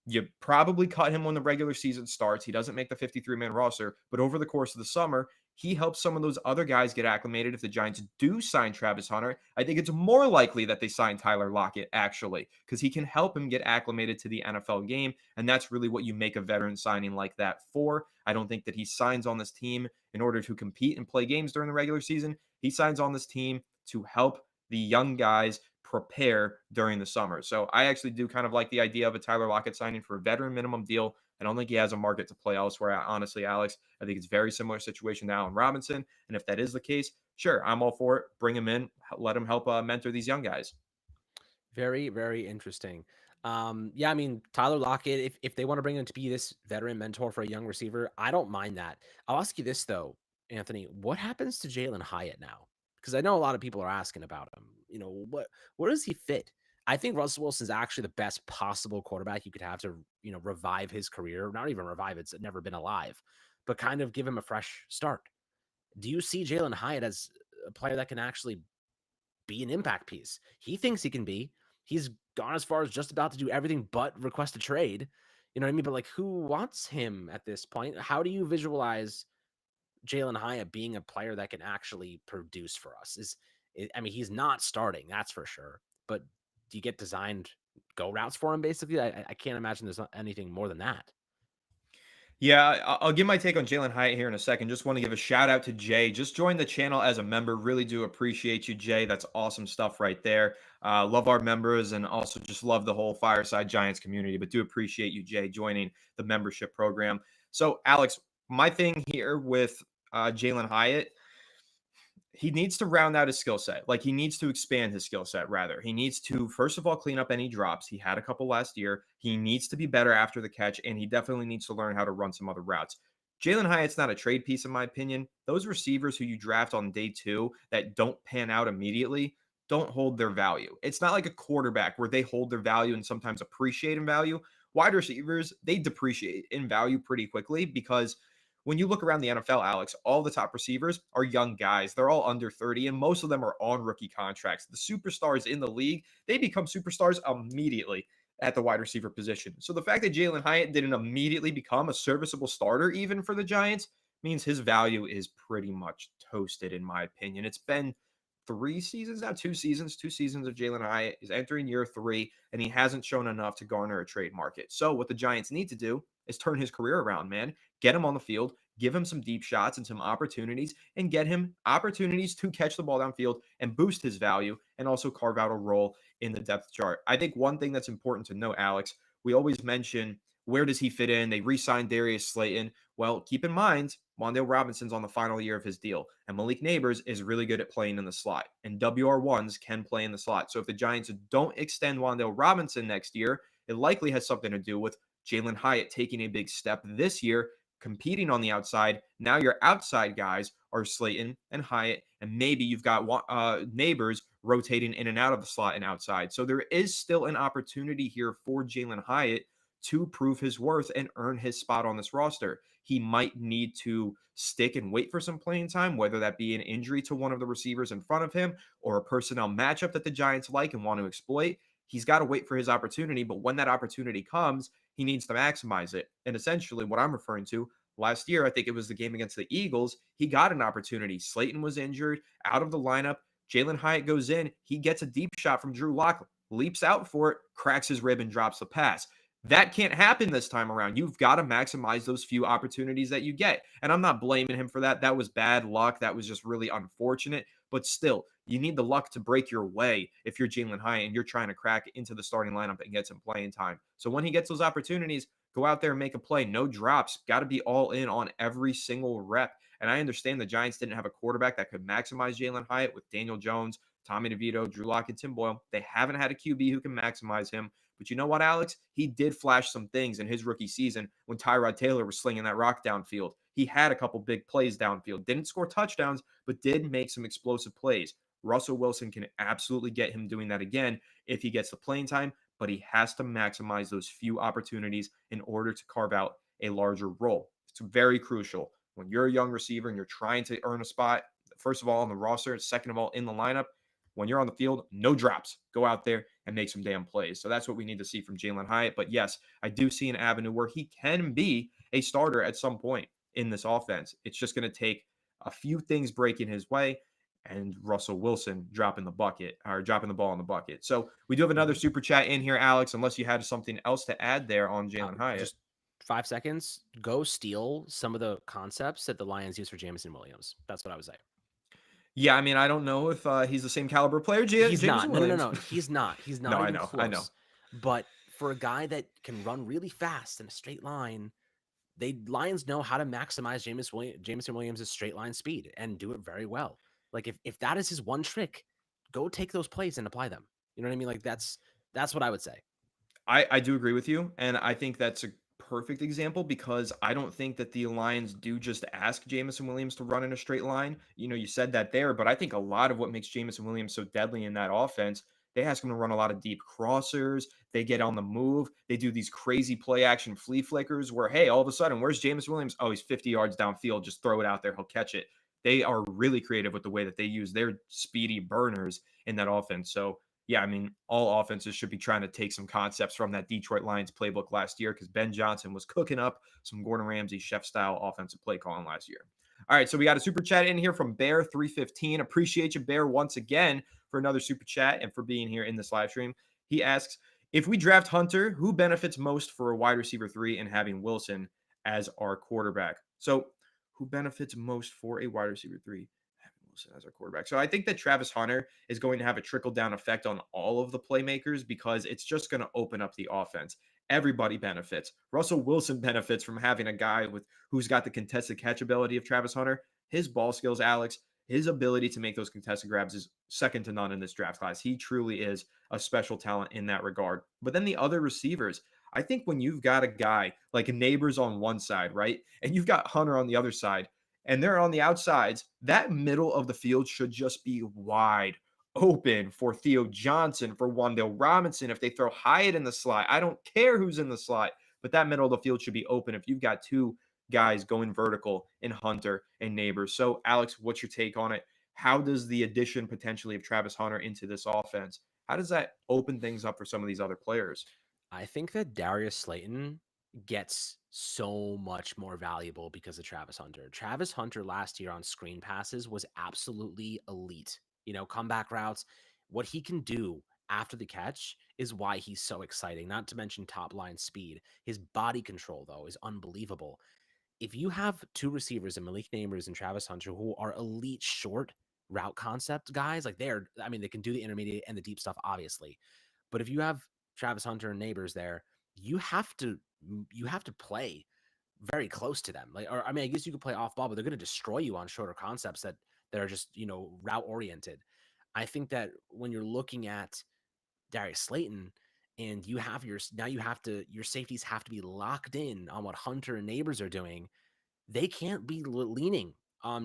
you probably cut him when the regular season starts. He doesn't make the 53-man roster, but over the course of the summer, he helps some of those other guys get acclimated. If the Giants do sign Travis Hunter, I think it's more likely that they sign Tyler Lockett, actually, because he can help him get acclimated to the NFL game. And that's really what you make a veteran signing like that for. I don't think that he signs on this team in order to compete and play games during the regular season. He signs on this team to help the young guys prepare during the summer. So I actually do kind of like the idea of a Tyler Lockett signing for a veteran minimum deal. I don't think he has a market to play elsewhere. Honestly, Alex, I think it's a very similar situation to Allen Robinson. And if that is the case, sure, I'm all for it. Bring him in, let him help mentor these young guys. Very, very interesting. Yeah, I mean, Tyler Lockett, if they want to bring him to be this veteran mentor for a young receiver, I don't mind that. I'll ask you this though, Anthony, what happens to Jalen Hyatt now? Because I know a lot of people are asking about him. Where does he fit? I think Russell Wilson's actually the best possible quarterback you could have to, revive his career. Not even revive, it's never been alive, but kind of give him a fresh start. Do you see Jalen Hyatt as a player that can actually be an impact piece? He thinks he can be. He's gone as far as just about to do everything but request a trade. You know what I mean? But like, who wants him at this point? How do you visualize Jalen Hyatt being a player that can actually produce for us? I mean, he's not starting, that's for sure. But do you get designed go routes for him? Basically, I can't imagine there's not anything more than that. Yeah, I'll give my take on Jalen Hyatt here in a second. Just want to give a shout out to Jay. Just joined the channel as a member. Really do appreciate you, Jay. That's awesome stuff right there. Love our members and also just love the whole Fireside Giants community. But do appreciate you, Jay, joining the membership program. So, Alex, my thing here with Jalen Hyatt, he needs to round out his skill set. Like, he needs to expand his skill set, rather. He needs to, first of all, clean up any drops. He had a couple last year. He needs to be better after the catch, and he definitely needs to learn how to run some other routes. Jalen Hyatt's not a trade piece, in my opinion. Those receivers who you draft on day two that don't pan out immediately don't hold their value. It's not like a quarterback where they hold their value and sometimes appreciate in value. Wide receivers, they depreciate in value pretty quickly because when you look around the NFL, Alex, all the top receivers are young guys. They're all under 30, and most of them are on rookie contracts. The superstars in the league, they become superstars immediately at the wide receiver position. So the fact that Jalen Hyatt didn't immediately become a serviceable starter, even for the Giants, means his value is pretty much toasted, in my opinion. It's been 3 seasons now, 2 seasons of Jalen Hyatt. He's entering year three, and he hasn't shown enough to garner a trade market. So what the Giants need to do is turn his career around, man. Get him on the field, give him some deep shots and some opportunities, and get him opportunities to catch the ball downfield and boost his value and also carve out a role in the depth chart. I think one thing that's important to note, Alex, we always mention where does he fit in? They re-signed Darius Slayton. Well, keep in mind, Wan'Dale Robinson's on the final year of his deal, and Malik Neighbors is really good at playing in the slot, and WR1s can play in the slot. So if the Giants don't extend Wan'Dale Robinson next year, it likely has something to do with Jalen Hyatt taking a big step this year, competing on the outside. Now your outside guys are Slayton and Hyatt, and maybe you've got Neighbors rotating in and out of the slot and outside. So there is still an opportunity here for Jalen Hyatt to prove his worth and earn his spot on this roster. He might need to stick and wait for some playing time, whether that be an injury to one of the receivers in front of him or a personnel matchup that the Giants like and want to exploit. He's got to wait for his opportunity, but when that opportunity comes, he needs to maximize it. And essentially, what I'm referring to last year, I think it was the game against the Eagles, he got an opportunity. Slayton was injured, out of the lineup. Jalen Hyatt goes in. He gets a deep shot from Drew Lock, leaps out for it, cracks his rib, and drops the pass. That can't happen this time around. You've got to maximize those few opportunities that you get. And I'm not blaming him for that. That was bad luck. That was just really unfortunate. But still, you need the luck to break your way if you're Jalen Hyatt and you're trying to crack into the starting lineup and get some playing time. So when he gets those opportunities, go out there and make a play. No drops. Got to be all in on every single rep. And I understand the Giants didn't have a quarterback that could maximize Jalen Hyatt with Daniel Jones, Tommy DeVito, Drew Lock, and Tim Boyle. They haven't had a QB who can maximize him. But you know what, Alex? He did flash some things in his rookie season when Tyrod Taylor was slinging that rock downfield. He had a couple big plays downfield. Didn't score touchdowns, but did make some explosive plays. Russell Wilson can absolutely get him doing that again if he gets the playing time, but he has to maximize those few opportunities in order to carve out a larger role. It's very crucial. When you're a young receiver and you're trying to earn a spot, first of all, on the roster, second of all, in the lineup, when you're on the field, no drops. Go out there and make some damn plays. So that's what we need to see from Jalen Hyatt. But yes, I do see an avenue where he can be a starter at some point in this offense. It's just going to take a few things breaking his way and Russell Wilson dropping the bucket or dropping the ball in the bucket. So we do have another super chat in here, Alex, unless you had something else to add there on Jalen Hyatt. Just 5 seconds. Go steal some of the concepts that the Lions use for Jameson Williams. That's what I would say. Yeah, I mean, I don't know if he's the same caliber player. He's Jameson not. Williams. No. He's not. He's not No, even I close. know. But for a guy that can run really fast in a straight line, Lions know how to maximize Jameson Williams' straight line speed and do it very well. Like if that is his one trick, go take those plays and apply them. You know what I mean? Like that's what I would say. I do agree with you, and I think that's a perfect example because I don't think that the Lions do just ask Jameson Williams to run in a straight line. You know, you said that there, but I think a lot of what makes Jameson Williams so deadly in that offense, they ask him to run a lot of deep crossers. They get on the move. They do these crazy play action flea flickers where, hey, all of a sudden, where's Jameson Williams? Oh, he's 50 yards downfield. Just throw it out there. He'll catch it. They are really creative with the way that they use their speedy burners in that offense. So yeah, I mean, all offenses should be trying to take some concepts from that Detroit Lions playbook last year because Ben Johnson was cooking up some Gordon Ramsay chef-style offensive play calling last year. All right, so we got a super chat in here from Bear315. Appreciate you, Bear, once again for another super chat and for being here in this live stream. He asks, if we draft Hunter, who benefits most for a wide receiver 3 and having Wilson as our quarterback. So, who benefits most for a wide receiver three? Having Wilson as our quarterback. So, I think that Travis Hunter is going to have a trickle down effect on all of the playmakers because it's just going to open up the offense. Everybody benefits. Russell Wilson benefits from having a guy with who's got the contested catch ability of Travis Hunter. His ball skills, Alex, his ability to make those contested grabs is second to none in this draft class. He truly is a special talent in that regard. But then the other receivers, I think when you've got a guy like Neighbors on one side, right? And you've got Hunter on the other side, and they're on the outsides, that middle of the field should just be wide open for Theo Johnson, for Wan'Dale Robinson. If they throw Hyatt in the slot, I don't care who's in the slot, but that middle of the field should be open if you've got two guys going vertical in Hunter and Neighbors. So, Alex, what's your take on it? How does the addition potentially of Travis Hunter into this offense, how does that open things up for some of these other players? I think that Darius Slayton gets so much more valuable because of Travis Hunter. Travis Hunter last year on screen passes was absolutely elite. Comeback routes, what he can do after the catch is why he's so exciting, not to mention top line speed. His body control, though, is unbelievable. If you have two receivers in Malik Neighbors and Travis Hunter who are elite short route concept guys, like they can do the intermediate and the deep stuff, obviously. But if you have Travis Hunter and Neighbors there, you have to you have to play very close to them. Like, or I guess you could play off ball, but they're going to destroy you on shorter concepts that are just route oriented. I think that when you're looking at Darius Slayton and your safeties have to be locked in on what Hunter and Neighbors are doing. They can't be leaning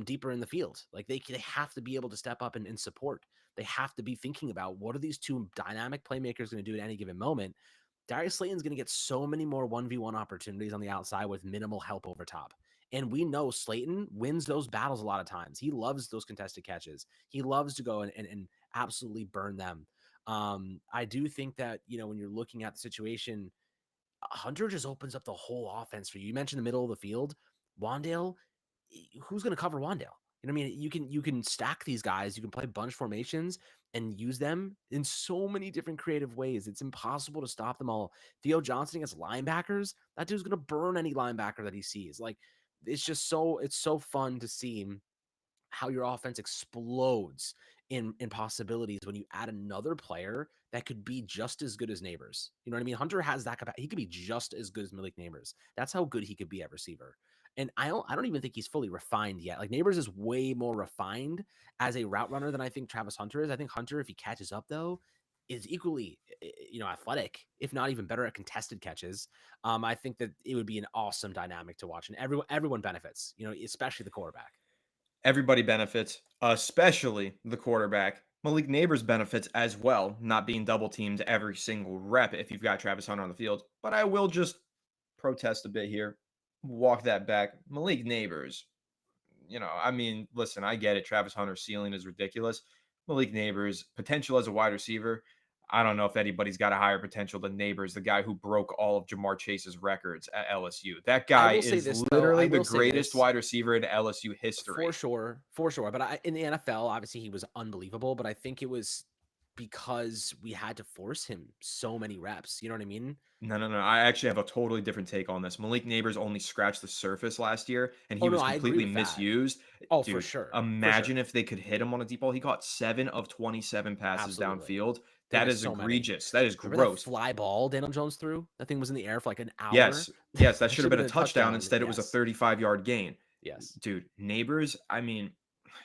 deeper in the field. Like they have to be able to step up and support. They have to be thinking about what are these two dynamic playmakers going to do at any given moment. Darius Slayton's going to get so many more 1v1 opportunities on the outside with minimal help over top. And we know Slayton wins those battles a lot of times. He loves those contested catches. He loves to go and absolutely burn them. I do think that, when you're looking at the situation, Hunter just opens up the whole offense for you. You mentioned the middle of the field. Wandale, who's going to cover Wandale? You know what I mean? You can stack these guys. You can play bunch formations and use them in so many different creative ways. It's impossible to stop them all. Theo Johnson against linebackers, that dude's going to burn any linebacker that he sees. Like it's so fun to see how your offense explodes in possibilities when you add another player that could be just as good as Neighbors. You know what I mean? Hunter has that capacity. He could be just as good as Malik Neighbors. That's how good he could be at receiver. And I don't even think he's fully refined yet. Like Neighbors is way more refined as a route runner than I think Travis Hunter is. I think Hunter, if he catches up though, is equally athletic, if not even better at contested catches. I think that it would be an awesome dynamic to watch, and everyone benefits. Especially the quarterback. Everybody benefits, especially the quarterback. Malik Neighbors benefits as well, not being double teamed every single rep if you've got Travis Hunter on the field. But I will just protest a bit here, walk that back. Malik Neighbors, I mean, listen, I get it. Travis Hunter's ceiling is ridiculous. Malik Neighbors, potential as a wide receiver. I don't know if anybody's got a higher potential than Neighbors, the guy who broke all of Jamar Chase's records at LSU. That I guy will say is this though. I literally the will say greatest this wide receiver in LSU for history. sure, for sure. But in the NFL, obviously he was unbelievable. But I think it was because we had to force him so many reps. You know what I mean? No, no, no. I actually have a totally different take on this. Malik Neighbors only scratched the surface last year, and he Oh no, was I agree completely with that. misused. Oh, for Dude, sure, for imagine sure, if they could hit him on a deep ball. He caught 7 of 27 passes absolutely. downfield. They That missed is so many. egregious. That is Remember that gross. fly ball Daniel Jones threw? That thing was in the air for like an hour. Yes, yes, that That should have should have been a been a touchdown. touchdown. Instead, it was a Yes, 35-yard gain. yes, Dude, Neighbors, I mean,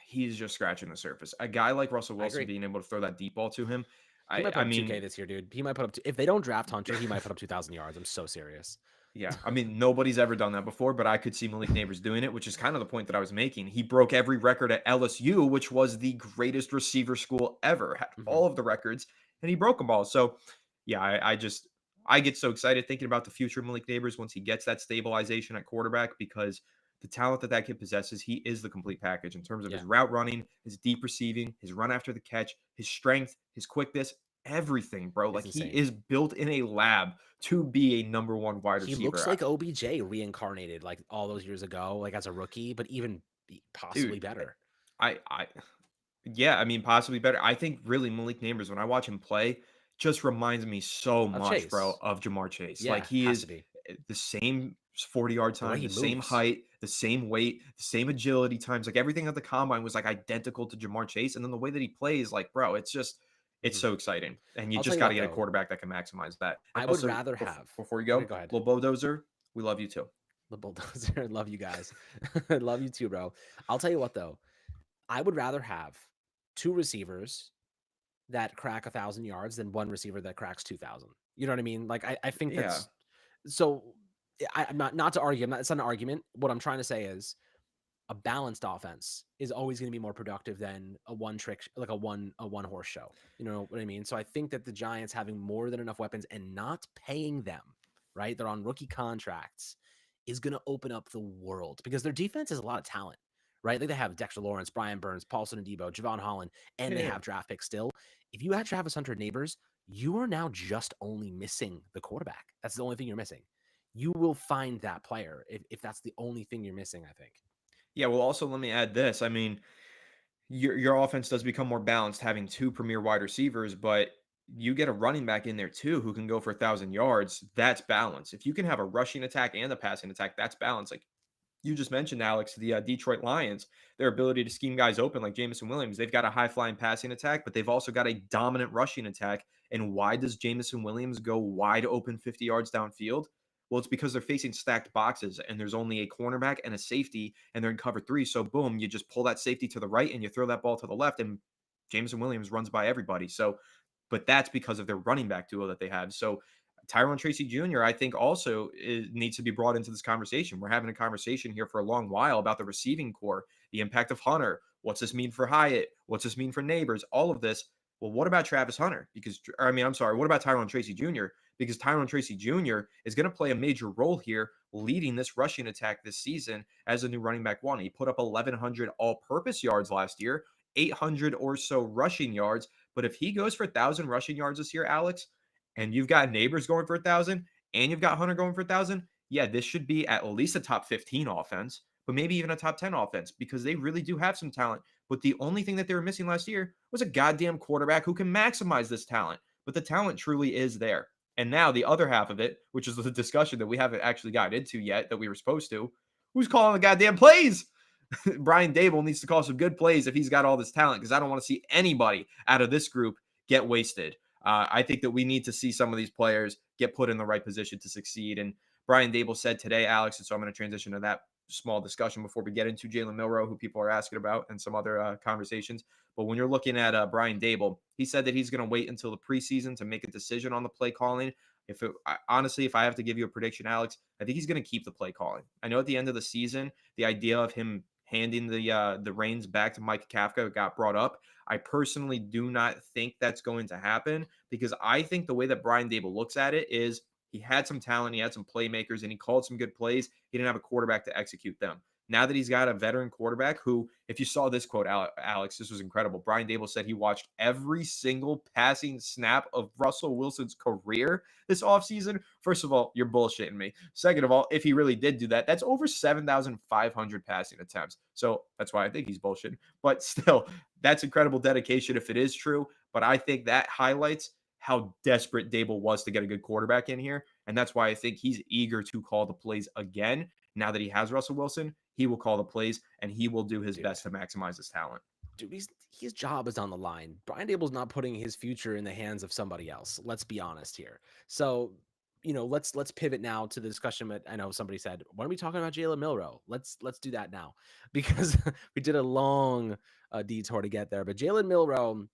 he's just scratching the surface. A guy like Russell I Wilson agree. being able to throw that deep ball to him, He might I put up 2K mean, this year, dude. He might put up. If they don't draft Hunter, he might put up 2,000 yards. I'm so serious. yeah, I mean, nobody's ever done that before, but I could see Malik Neighbors doing it, which is kind of the point that I was making. He broke every record at LSU, which was the greatest receiver school ever, had Hmm. all of the records, and he broke them all. So, yeah, I get so excited thinking about the future of Malik Neighbors once he gets that stabilization at quarterback because the talent that that kid possesses, he is the complete package in terms of Yeah, his route running, his deep receiving, his run after the catch, his strength, his quickness, everything, bro. it's Like he insane. is built in a lab to be a number one wide He looks receiver. like OBJ reincarnated, like all those years ago, like as a rookie, but even possibly Dude, better. I yeah, I mean possibly better. I think really Malik Neighbors when I watch him play just reminds me so Of much, bro, Chase, of Jamar Chase. Like yeah, he has is to be. the same 40-yard The way time, he the same moves. height, the same weight, the same agility times. Like everything at the combine was like identical to Jamar Chase. And then the way that he plays, like, bro, it's Mhm. so exciting. And you I'll tell just you got to what get a though, quarterback that can maximize that. And I would also, rather have. before you Okay, go, go ahead. little bulldozer, we love you too. The bulldozer. Love you guys. Love you too, bro. I'll tell you what though, I would rather have two receivers that crack 1,000 yards than one receiver that cracks 2,000. You know what I mean? Like I think Yeah. that's so. I'm not to argue. It's not an argument. What I'm trying to say is a balanced offense is always going to be more productive than a one trick, like a one horse show. You know what I mean? So I think that the Giants having more than enough weapons and not paying them, right? They're on rookie contracts, is going to open up the world because their defense has a lot of talent, right? Like they have Dexter Lawrence, Brian Burns, Paulson and Debo, Javon Holland, and they Yeah. have draft picks still. If you add Travis Hunter Neighbors, you are now just only missing the quarterback. That's the only thing you're missing. You will find that player if that's the only thing you're missing, I think. Yeah. Well, also, let me add this. I mean, your offense does become more balanced having two premier wide receivers, but you get a running back in there too who can go for 1,000 yards. That's balance. If you can have a rushing attack and a passing attack, that's balance. Like you just mentioned, Alex, the Detroit Lions, their ability to scheme guys open like Jamison Williams. They've got a high flying passing attack, but they've also got a dominant rushing attack. And why does Jamison Williams go wide open 50 yards downfield? Well, it's because they're facing stacked boxes and there's only a cornerback and a safety and they're in cover three. So, boom, you just pull that safety to the right and you throw that ball to the left, and Jamison Williams runs by everybody. So, but that's because of their running back duo that they have. So, Tyrone Tracy Jr., I think, also needs to be brought into this conversation. We're having a conversation here for a long while about the receiving core, the impact of Hunter. What's this mean for Hyatt? What's this mean for Neighbors? All of this. Well, what about Travis Hunter? Because, I mean, I'm sorry, what about Tyrone Tracy Jr.? Because Tyrone Tracy Jr. is going to play a major role here leading this rushing attack this season as a new running back one. He put up 1,100 all purpose yards last year, 800 or so rushing yards. But if he goes for 1,000 rushing yards this year, Alex, and you've got Neighbors going for 1,000 and you've got Hunter going for 1,000, yeah, this should be at least a top 15 offense, but maybe even a top 10 offense because they really do have some talent. But the only thing that they were missing last year was a goddamn quarterback who can maximize this talent. But the talent truly is there. And now the other half of it, which is the discussion that we haven't actually gotten into yet that we were supposed to, who's calling the goddamn plays? Brian Daboll needs to call some good plays if he's got all this talent because I don't want to see anybody out of this group get wasted. I think that we need to see some of these players get put in the right position to succeed. And Brian Daboll said today, Alex, and so I'm going to transition to that small discussion before we get into Jalen Milroe, who people are asking about, and some other conversations. But when you're looking at Brian Daboll, he said that he's going to wait until the preseason to make a decision on the play calling. Honestly, if I have to give you a prediction, Alex, I think he's going to keep the play calling. I know at the end of the season, the idea of him handing the reins back to Mike Kafka got brought up. I personally do not think that's going to happen because I think the way that Brian Daboll looks at it is he had some talent, he had some playmakers, and he called some good plays. He didn't have a quarterback to execute them. Now that he's got a veteran quarterback who, if you saw this quote, Alex, this was incredible. Brian Daboll said he watched every single passing snap of Russell Wilson's career this offseason. First of all, you're bullshitting me. Second of all, if he really did do that, that's over 7,500 passing attempts. So that's why I think he's bullshitting. But still, that's incredible dedication if it is true. But I think that highlights how desperate Daboll was to get a good quarterback in here. And that's why I think he's eager to call the plays again. Now that he has Russell Wilson, he will call the plays and he will do his Dude. best to maximize his talent. Dude, his job is on the line. Brian Daboll's not putting his future in the hands of somebody else. Let's be honest here. So, let's pivot now to the discussion that I know somebody said, "Why are we talking about Jalen Milroe?" Let's do that now because we did a long detour to get there. But Jalen Milroe,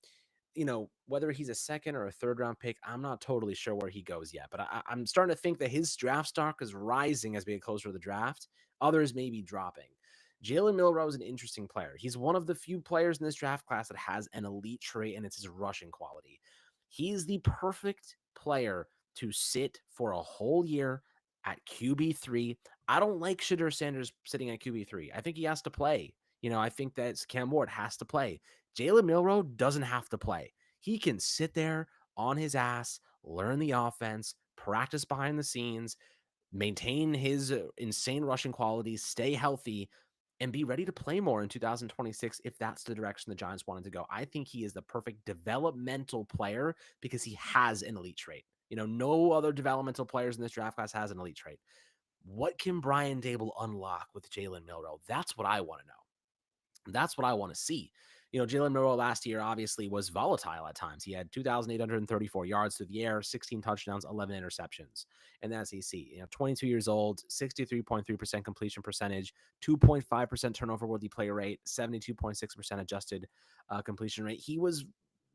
whether he's a second or a third round pick, I'm not totally sure where he goes yet. But I'm starting to think that his draft stock is rising as we get closer to the draft. Others may be dropping. Jalen Milroe is an interesting player. He's one of the few players in this draft class that has an elite trait, and it's his rushing quality. He's the perfect player to sit for a whole year at QB3. I don't like Shadur Sanders sitting at QB3. I think he has to play. I think that Cam Ward has to play. Jalen Milroe doesn't have to play. He can sit there on his ass, learn the offense, practice behind the scenes, maintain his insane rushing qualities, stay healthy, and be ready to play more in 2026 if that's the direction the Giants wanted to go. I think he is the perfect developmental player because he has an elite trait. No other developmental players in this draft class has an elite trait. What can Brian Dable unlock with Jalen Milroe? That's what I want to know. That's what I want to see. Jalen Milroe last year obviously was volatile at times. He had 2,834 yards through the air, 16 touchdowns, 11 interceptions in the SEC. 22 years old, 63.3% completion percentage, 2.5% turnover worthy player rate, 72.6% adjusted completion rate. He was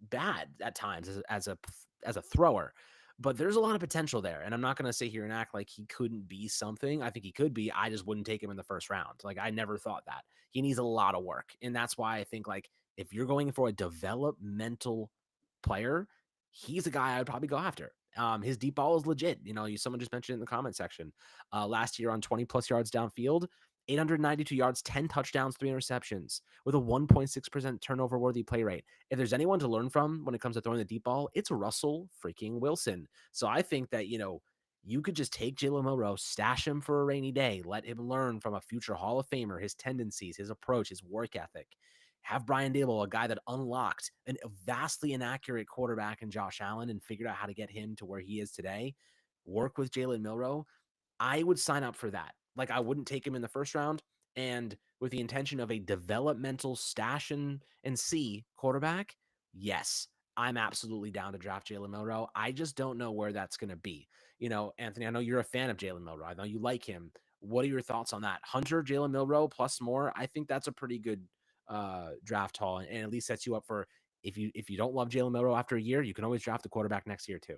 bad at times as a thrower. But there's a lot of potential there. And I'm not going to sit here and act like he couldn't be something. I think he could be. I just wouldn't take him in the first round. Like, I never thought that. He needs a lot of work. And that's why I think, like, if you're going for a developmental player, he's a guy I would probably go after. His deep ball is legit. Someone just mentioned it in the comment section. Last year on 20 plus yards downfield, 892 yards, 10 touchdowns, 3 interceptions with a 1.6% turnover worthy play rate. If there's anyone to learn from when it comes to throwing the deep ball, it's Russell freaking Wilson. So I think that, you could just take Jalen Milroe, stash him for a rainy day, let him learn from a future Hall of Famer, his tendencies, his approach, his work ethic. Have Brian Daboll, a guy that unlocked a vastly inaccurate quarterback in Josh Allen and figured out how to get him to where he is today, work with Jalen Milroe. I would sign up for that. Like, I wouldn't take him in the first round. And with the intention of a developmental stash and see quarterback, yes, I'm absolutely down to draft Jalen Milroe. I just don't know where that's going to be. Anthony, I know you're a fan of Jalen Milroe. I know you like him. What are your thoughts on that? Hunter, Jalen Milroe plus more. I think that's a pretty good draft haul, and at least sets you up for, if you don't love Jalen Milroe after a year, you can always draft a quarterback next year too.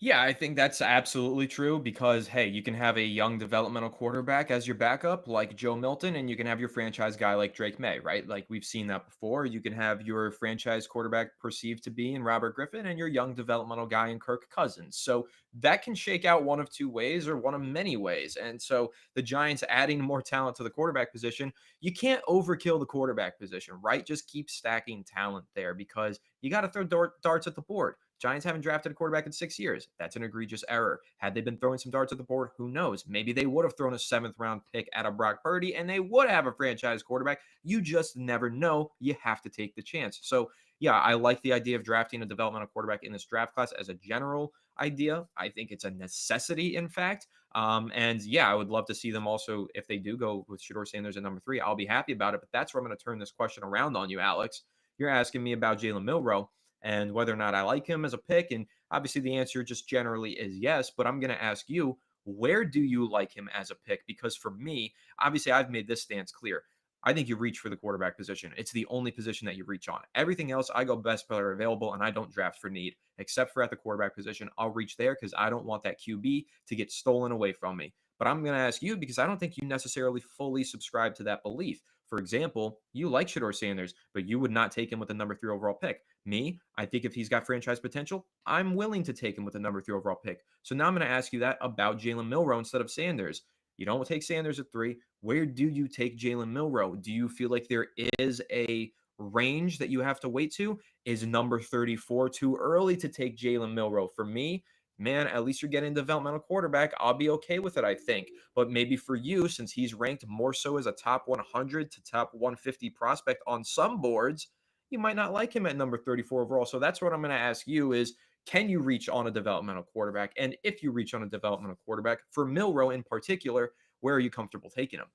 Yeah, I think that's absolutely true because, hey, you can have a young developmental quarterback as your backup, like Joe Milton, and you can have your franchise guy like Drake May, right? Like we've seen that before. You can have your franchise quarterback perceived to be in Robert Griffin and your young developmental guy in Kirk Cousins. So that can shake out one of two ways or one of many ways. And so the Giants adding more talent to the quarterback position, you can't overkill the quarterback position, right? Just keep stacking talent there because you got to throw darts at the board. Giants haven't drafted a quarterback in 6 years. That's an egregious error. Had they been throwing some darts at the board, who knows? Maybe they would have thrown a 7th round pick at a Brock Purdy and they would have a franchise quarterback. You just never know. You have to take the chance. So, yeah, I like the idea of drafting a developmental quarterback in this draft class as a general idea. I think it's a necessity, in fact. And yeah, I would love to see them also, if they do go with Shador Sanders at number 3, I'll be happy about it. But that's where I'm going to turn this question around on you, Alex. You're asking me about Jalen Milroe and whether or not I like him as a pick. And obviously, the answer just generally is yes. But I'm going to ask you, where do you like him as a pick? Because for me, obviously, I've made this stance clear. I think you reach for the quarterback position. It's the only position that you reach on. Everything else, I go best player available, and I don't draft for need, except for at the quarterback position. I'll reach there because I don't want that QB to get stolen away from me. But I'm going to ask you because I don't think you necessarily fully subscribe to that belief. For example, you like Shador Sanders, but you would not take him with the number 3 overall pick. Me, I think if he's got franchise potential, I'm willing to take him with the number 3 overall pick. So now I'm going to ask you that about Jalen Milroe instead of Sanders. You don't take Sanders at 3. Where do you take Jalen Milroe? Do you feel like there is a range that you have to wait to? Is number 34 too early to take Jalen Milroe? For me, man, at least you're getting a developmental quarterback. I'll be okay with it, I think. But maybe for you, since he's ranked more so as a top 100 to top 150 prospect on some boards, you might not like him at number 34 overall. So that's what I'm going to ask you is, can you reach on a developmental quarterback? And if you reach on a developmental quarterback, for Milroe in particular, where are you comfortable taking him?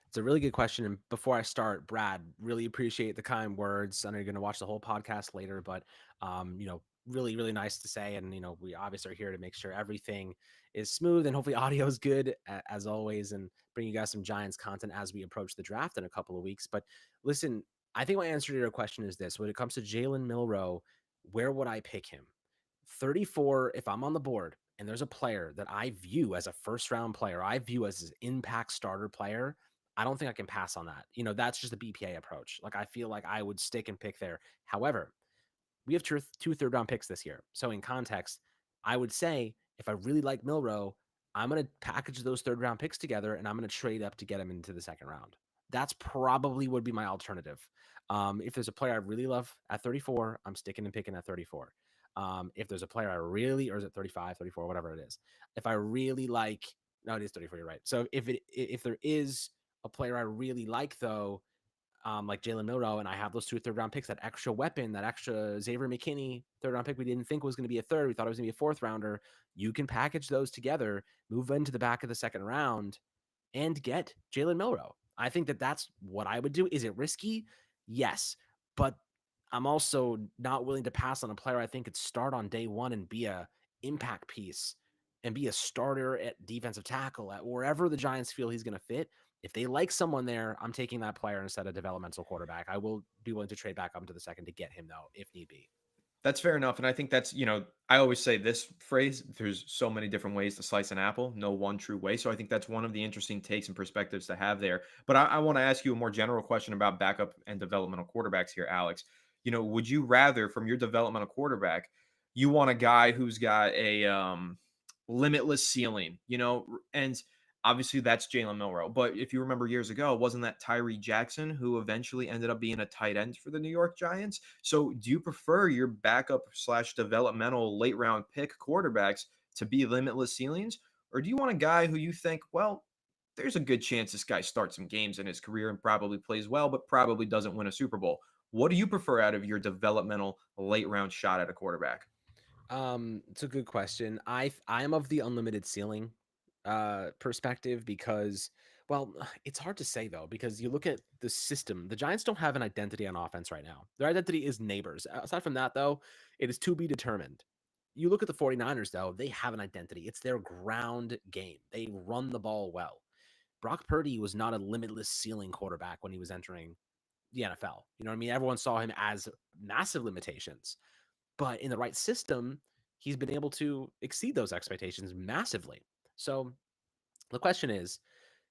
It's a really good question. And before I start, Brad, really appreciate the kind words. I know you're going to watch the whole podcast later, but really, really nice to say. And we obviously are here to make sure everything is smooth and hopefully audio is good as always, and bring you guys some Giants content as we approach the draft in a couple of weeks. But listen, I think my answer to your question is this: when it comes to Jalen Milroe, where would I pick him? 34, if I'm on the board and there's a player that I view as a first round player, I view as an impact starter player, I don't think I can pass on that. That's just a BPA approach. Like, I feel like I would stick and pick there. However, we have two third-round picks this year. So in context, I would say if I really like Milroe, I'm going to package those third-round picks together and I'm going to trade up to get him into the second round. That's probably would be my alternative. If there's a player I really love at 34, I'm sticking and picking at 34. If there's a player I really, or is it 35, 34, whatever it is, if I really like, no, it is 34. You're right. So if there is a player I really like, though, like Jalen Milrow, and I have those 2 third-round picks, that extra weapon, that extra Xavier McKinney third-round pick we didn't think was going to be a third. We thought it was going to be a fourth rounder. You can package those together, move into the back of the second round, and get Jalen Milrow. I think that that's what I would do. Is it risky? Yes. But I'm also not willing to pass on a player I think could start on day one and be a impact piece and be a starter at defensive tackle at wherever the Giants feel he's going to fit. If they like someone there, I'm taking that player instead of developmental quarterback. I will be willing to trade back up into the second to get him, though, if need be. That's fair enough. And I think that's, I always say this phrase, there's so many different ways to slice an apple, no one true way. So I think that's one of the interesting takes and perspectives to have there. But I want to ask you a more general question about backup and developmental quarterbacks here, Alex. Would you rather from your developmental quarterback, you want a guy who's got a limitless ceiling, and obviously that's Jalen Milrow. But if you remember years ago, wasn't that Tyree Jackson who eventually ended up being a tight end for the New York Giants? So do you prefer your backup slash developmental late round pick quarterbacks to be limitless ceilings? Or do you want a guy who you think, well, there's a good chance this guy starts some games in his career and probably plays well, but probably doesn't win a Super Bowl? What do you prefer out of your developmental late round shot at a quarterback? It's a good question. I'm of the unlimited ceiling perspective because, well, it's hard to say though, because you look at the system. The Giants don't have an identity on offense right now. Their identity is neighbors. Aside from that, though, it is to be determined. You look at the 49ers, though, they have an identity. It's their ground game. They run the ball well. Brock Purdy was not a limitless ceiling quarterback when he was entering the NFL. You know what I mean? Everyone saw him as massive limitations. But in the right system, he's been able to exceed those expectations massively. So the question is,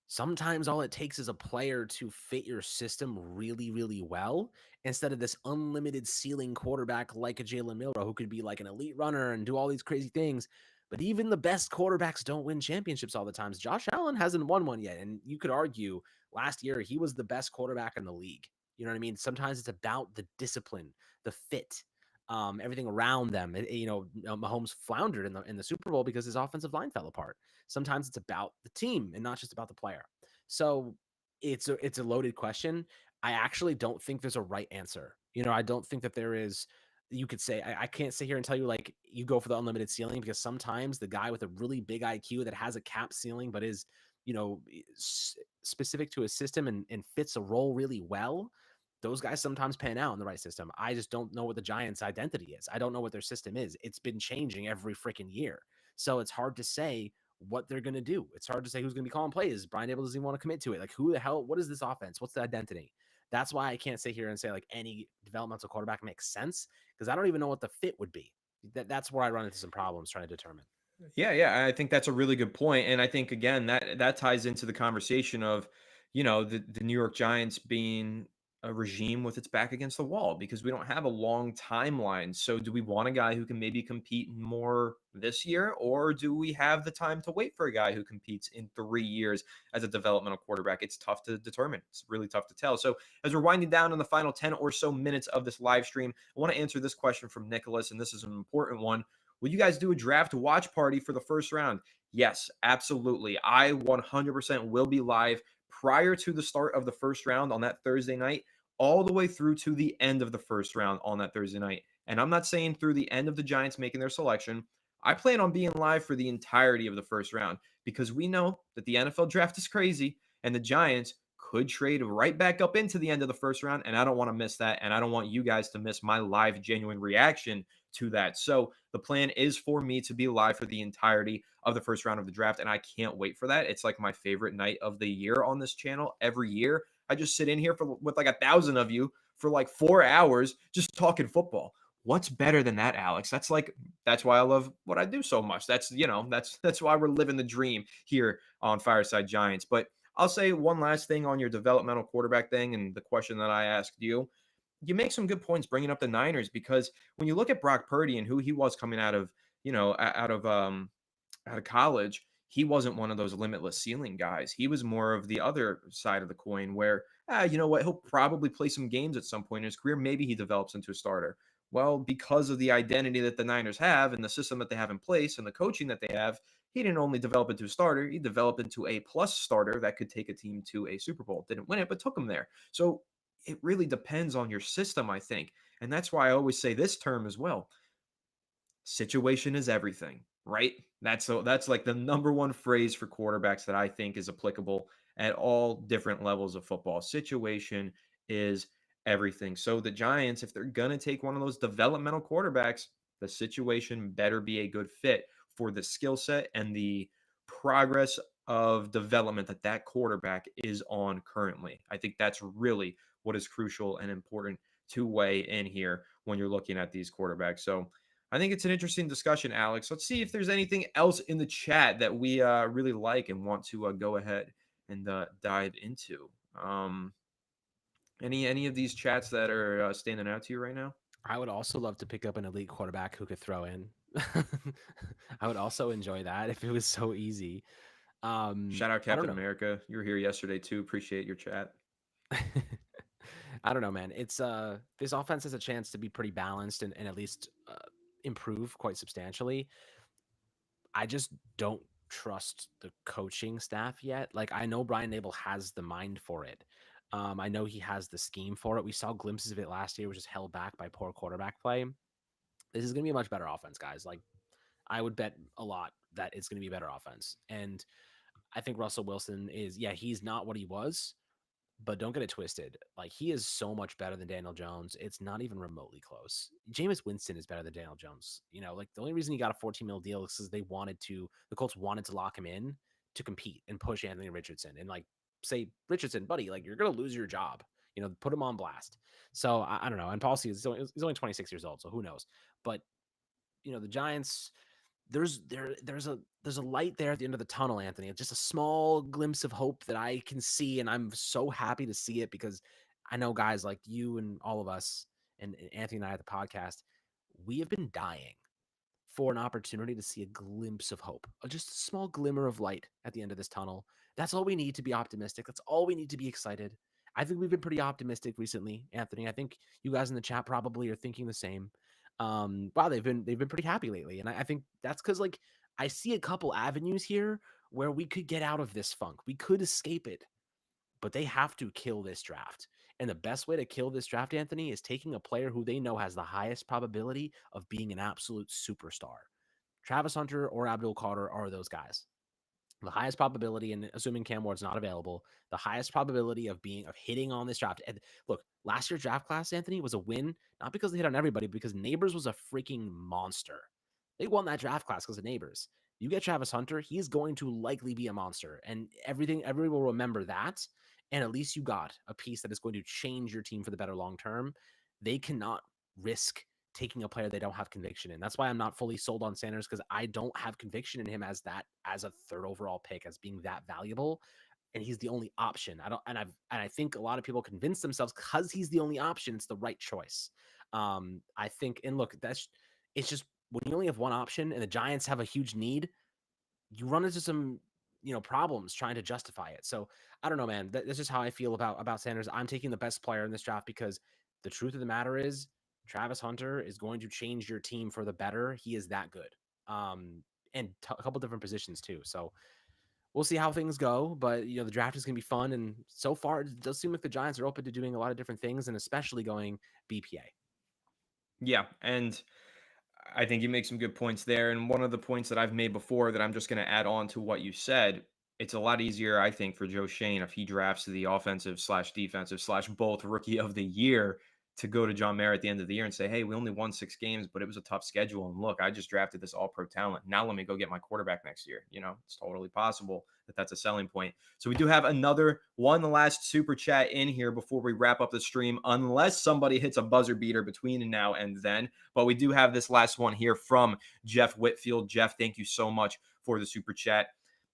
sometimes all it takes is a player to fit your system really, really well instead of this unlimited ceiling quarterback like a Jalen Milrow who could be like an elite runner and do all these crazy things. But even the best quarterbacks don't win championships all the times. Josh Allen hasn't won one yet. And you could argue last year he was the best quarterback in the league. You know what I mean? Sometimes it's about the discipline, the fit, everything around them. Mahomes floundered in the Super Bowl because his offensive line fell apart. Sometimes it's about the team and not just about the player. So it's a loaded question. I actually don't think there's a right answer. I don't think that there is. You could say I can't sit here and tell you like you go for the unlimited ceiling because sometimes the guy with a really big IQ that has a cap ceiling but is specific to a system and fits a role really well. Those guys sometimes pan out in the right system. I just don't know what the Giants' identity is. I don't know what their system is. It's been changing every freaking year. So it's hard to say what they're going to do. It's hard to say who's going to be calling plays. Brian Daboll doesn't even want to commit to it. Like, who the hell, what is this offense? What's the identity? That's why I can't sit here and say like any developmental quarterback makes sense because I don't even know what the fit would be. That's where I run into some problems trying to determine. Yeah, yeah, I think that's a really good point, and I think again that ties into the conversation of, the New York Giants being a regime with its back against the wall because we don't have a long timeline. So, do we want a guy who can maybe compete more this year, or do we have the time to wait for a guy who competes in 3 years as a developmental quarterback? It's tough to determine. It's really tough to tell. So, as we're winding down in the final 10 or so minutes of this live stream, I want to answer this question from Nicholas, and this is an important one. Will you guys do a draft watch party for the first round? Yes, absolutely. I 100% will be live prior to the start of the first round on that Thursday night, all the way through to the end of the first round on that Thursday night. And I'm not saying through the end of the Giants making their selection. I plan on being live for the entirety of the first round because we know that the NFL draft is crazy and the Giants could trade right back up into the end of the first round. And I don't want to miss that. And I don't want you guys to miss my live, genuine reaction to that. So the plan is for me to be live for the entirety of the first round of the draft. And I can't wait for that. It's like my favorite night of the year on this channel every year. I just sit in here with like 1,000 of you for like 4 hours just talking football. What's better than that, Alex? That's why I love what I do so much. That's why we're living the dream here on Fireside Giants. But I'll say one last thing on your developmental quarterback thing and the question that I asked you. You make some good points bringing up the Niners because when you look at Brock Purdy and who he was coming out of, out of college, he wasn't one of those limitless ceiling guys. He was more of the other side of the coin where, you know what, he'll probably play some games at some point in his career. Maybe he develops into a starter. Well, because of the identity that the Niners have and the system that they have in place and the coaching that they have, he didn't only develop into a starter, he developed into a plus starter that could take a team to a Super Bowl. Didn't win it, but took him there. So it really depends on your system, I think. And that's why I always say this term as well. Situation is everything, right? That's like the number one phrase for quarterbacks that I think is applicable at all different levels of football. Situation is everything. So the Giants, if they're gonna take one of those developmental quarterbacks, the situation better be a good fit for the skill set and the progress of development that that quarterback is on currently. I think that's really what is crucial and important to weigh in here when you're looking at these quarterbacks. So I think it's an interesting discussion, Alex. Let's see if there's anything else in the chat that we really like and want to go ahead and dive into. Any of these chats that are standing out to you right now? I would also love to pick up an elite quarterback who could throw in. I would also enjoy that if it was so easy. Shout out I don't Captain know. America. You were here yesterday too. Appreciate your chat. I don't know, man. It's this offense has a chance to be pretty balanced and at least improve quite substantially. I just don't trust the coaching staff yet. Like I know Brian Daboll has the mind for it. I know he has the scheme for it. We saw glimpses of it last year, which is held back by poor quarterback play. This is going to be a much better offense, guys. Like I would bet a lot that it's going to be a better offense. And I think Russell Wilson is, yeah, he's not what he was, but don't get it twisted. Like he is so much better than Daniel Jones. It's not even remotely close. Jameis Winston is better than Daniel Jones. You know, like the only reason he got a 14 mil deal is because the Colts wanted to lock him in to compete and push Anthony Richardson and like say, Richardson, buddy, like you're going to lose your job. You know, put him on blast. So I don't know. And Paul C is he's only 26 years old, so who knows? But you know, the Giants, there's a light there at the end of the tunnel, Anthony. It's just a small glimpse of hope that I can see, and I'm so happy to see it because I know guys like you and all of us and Anthony and I at the podcast, we have been dying for an opportunity to see a glimpse of hope, just a small glimmer of light at the end of this tunnel. That's all we need to be optimistic. That's all we need to be excited. I think we've been pretty optimistic recently, Anthony. I think you guys in the chat probably are thinking the same. Wow, they've been pretty happy lately, and I think that's because like I see a couple avenues here where we could get out of this funk. We could escape it, but they have to kill this draft. And the best way to kill this draft, Anthony, is taking a player who they know has the highest probability of being an absolute superstar. Travis Hunter or Abdul Carter are those guys. The highest probability, and assuming Cam Ward's not available, the highest probability of hitting on this draft. And look, last year's draft class, Anthony, was a win, not because they hit on everybody, because Neighbors was a freaking monster. They won that draft class because of Neighbors. You get Travis Hunter, he's going to likely be a monster. And everyone will remember that. And at least you got a piece that is going to change your team for the better long term. They cannot risk taking a player they don't have conviction in. That's why I'm not fully sold on Sanders, because I don't have conviction in him as a third overall pick, as being that valuable. And he's the only option. I think a lot of people convince themselves because he's the only option, it's the right choice. I think, and look, it's just when you only have one option and the Giants have a huge need, you run into some problems trying to justify it. So I don't know, man. That's just how I feel about Sanders. I'm taking the best player in this draft because the truth of the matter is Travis Hunter is going to change your team for the better. He is that good. And a couple different positions too. So we'll see how things go. But the draft is going to be fun, and so far it does seem like the Giants are open to doing a lot of different things, and especially going BPA. Yeah, and I think you make some good points there. And one of the points that I've made before that I'm just going to add on to what you said, it's a lot easier, I think, for Joe Shane if he drafts the offensive slash defensive slash both rookie of the year to go to John Mayer at the end of the year and say, hey, we only won 6 games, but it was a tough schedule. And look, I just drafted this all pro talent. Now let me go get my quarterback next year. It's totally possible that that's a selling point. So we do have the last super chat in here before we wrap up the stream, unless somebody hits a buzzer beater between now and then. But we do have this last one here from Jeff Whitfield. Jeff, thank you so much for the super chat.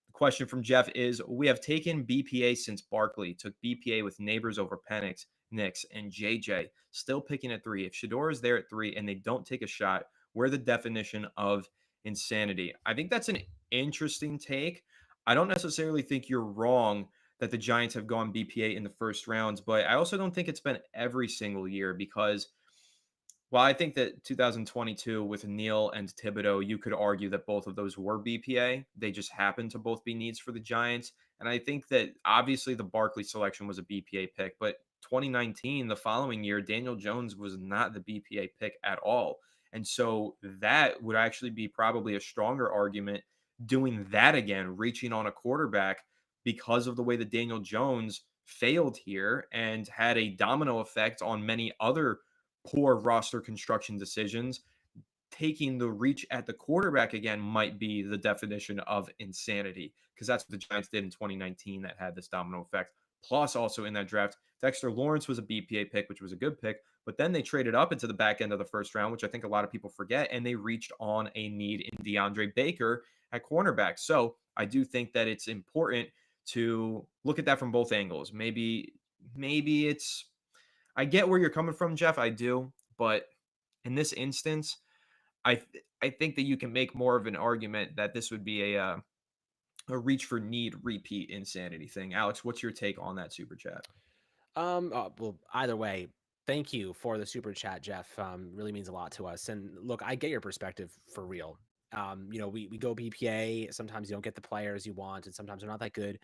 The question from Jeff is, we have taken BPA since Barkley, took BPA with Neighbors over Penix, Nix, and JJ, still picking at 3. If Shador is there at 3 and they don't take a shot, we're the definition of insanity. I think that's an interesting take. I don't necessarily think you're wrong that the Giants have gone BPA in the first rounds, but I also don't think it's been every single year because well, I think that 2022 with Neal and Thibodeau, you could argue that both of those were BPA. They just happened to both be needs for the Giants. And I think that obviously the Barkley selection was a BPA pick, but 2019, the following year, Daniel Jones was not the BPA pick at all. And so that would actually be probably a stronger argument doing that again, reaching on a quarterback because of the way that Daniel Jones failed here and had a domino effect on many other poor roster construction decisions. Taking the reach at the quarterback again might be the definition of insanity because that's what the Giants did in 2019 that had this domino effect. Plus, also in that draft, Dexter Lawrence was a BPA pick, which was a good pick, but then they traded up into the back end of the first round, which I think a lot of people forget, and they reached on a need in DeAndre Baker at cornerback. So I do think that it's important to look at that from both angles. Maybe it's I get where you're coming from, Jeff. I do, but in this instance, I think that you can make more of an argument that this would be a reach for need repeat insanity thing. Alex, what's your take on that super chat? Well, either way, thank you for the super chat, Jeff. Really means a lot to us. And look, I get your perspective for real. We go BPA. Sometimes you don't get the players you want, and sometimes they're not that good.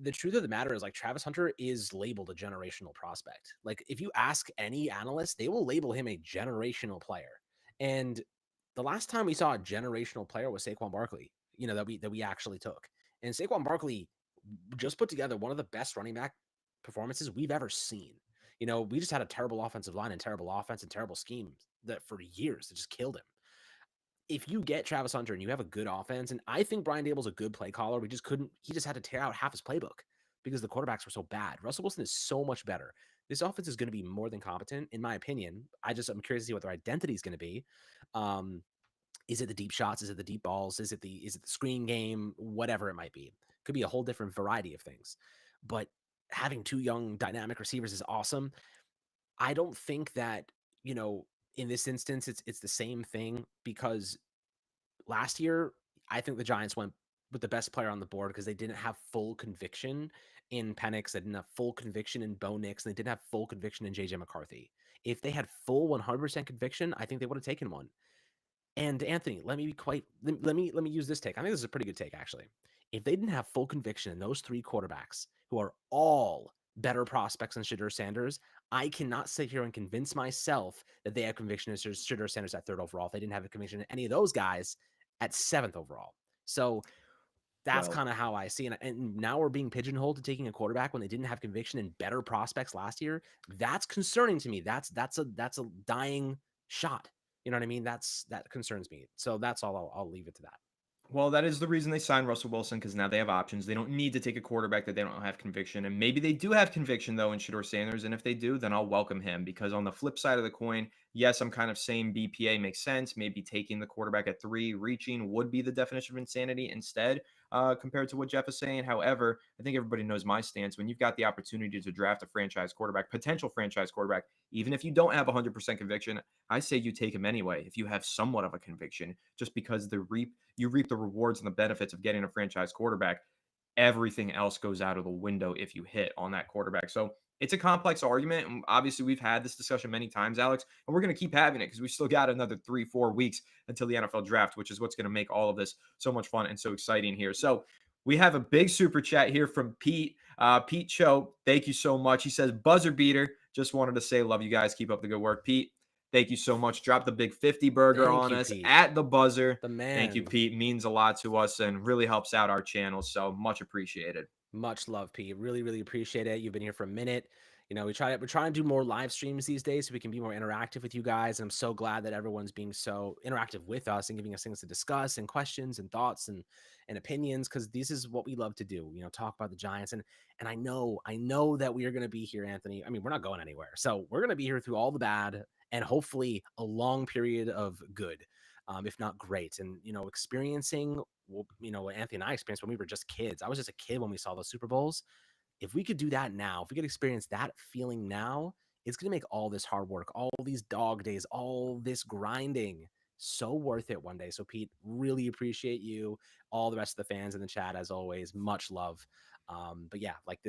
The truth of the matter is, like, Travis Hunter is labeled a generational prospect. Like, if you ask any analyst, they will label him a generational player. And the last time we saw a generational player was Saquon Barkley, that we actually took. And Saquon Barkley just put together one of the best running back performances we've ever seen. We just had a terrible offensive line and terrible offense and terrible scheme that for years that just killed him. If you get Travis Hunter and you have a good offense, and I think Brian Dable's a good play caller, he just had to tear out half his playbook because the quarterbacks were so bad. Russell Wilson is so much better. This offense is going to be more than competent, in my opinion. I'm curious to see what their identity is going to be. Um, is it the deep shots? Is it the deep balls? Is it the screen game? Whatever it might be. Could be a whole different variety of things. But having two young dynamic receivers is awesome. I don't think that, in this instance it's the same thing because last year I think the Giants went with the best player on the board because they didn't have full conviction in Penix, they didn't have full conviction in Bo Nix, and they didn't have full conviction in JJ McCarthy. If they had full 100% conviction, I think they would have taken one. And Anthony, let me use this take. I think this is a pretty good take actually. If they didn't have full conviction in those three quarterbacks who are all better prospects than Shadur Sanders, I cannot sit here and convince myself that they have conviction in Shadur Sanders at third overall. If they didn't have a conviction in any of those guys at seventh overall. So that's Well, kind of how I see it. And now we're being pigeonholed to taking a quarterback when they didn't have conviction in better prospects last year. That's concerning to me. That's a dying shot. You know what I mean? That concerns me. So that's all. I'll leave it to that. Well, that is the reason they signed Russell Wilson because now they have options. They don't need to take a quarterback that they don't have conviction. And maybe they do have conviction, though, in Shador Sanders. And if they do, then I'll welcome him because on the flip side of the coin, yes, I'm kind of saying BPA makes sense. Maybe taking the quarterback at 3, reaching would be the definition of insanity instead, compared to what Jeff is saying. However, I think everybody knows my stance. When you've got the opportunity to draft a franchise quarterback, potential franchise quarterback, even if you don't have 100% conviction, I say you take him anyway if you have somewhat of a conviction, just because you reap the rewards and the benefits of getting a franchise quarterback. Everything else goes out of the window if you hit on that quarterback. So it's a complex argument. And obviously, we've had this discussion many times, Alex, and we're going to keep having it because we still got another 3-4 weeks until the NFL draft, which is what's going to make all of this so much fun and so exciting here. So we have a big super chat here from Pete. Pete Cho, thank you so much. He says, buzzer beater. Just wanted to say, love you guys. Keep up the good work. Pete, thank you so much. Drop the big 50 burger Thank on you, us Pete. at the buzzer. The Thank you, man. Pete. Means a lot to us and really helps out our channel. So much appreciated. Much love, Pete. Really, really appreciate it. You've been here for a minute. We're trying to do more live streams these days so we can be more interactive with you guys. And I'm so glad that everyone's being so interactive with us and giving us things to discuss and questions and thoughts and opinions because this is what we love to do. Talk about the Giants. And I know that we are going to be here, Anthony. I mean, we're not going anywhere. So we're going to be here through all the bad and hopefully a long period of good. If not great. And, experiencing, what Anthony and I experienced when we were just kids. I was just a kid when we saw those Super Bowls. If we could do that now, if we could experience that feeling now, it's going to make all this hard work, all these dog days, all this grinding so worth it one day. So, Pete, really appreciate you. All the rest of the fans in the chat, as always, much love. But yeah, like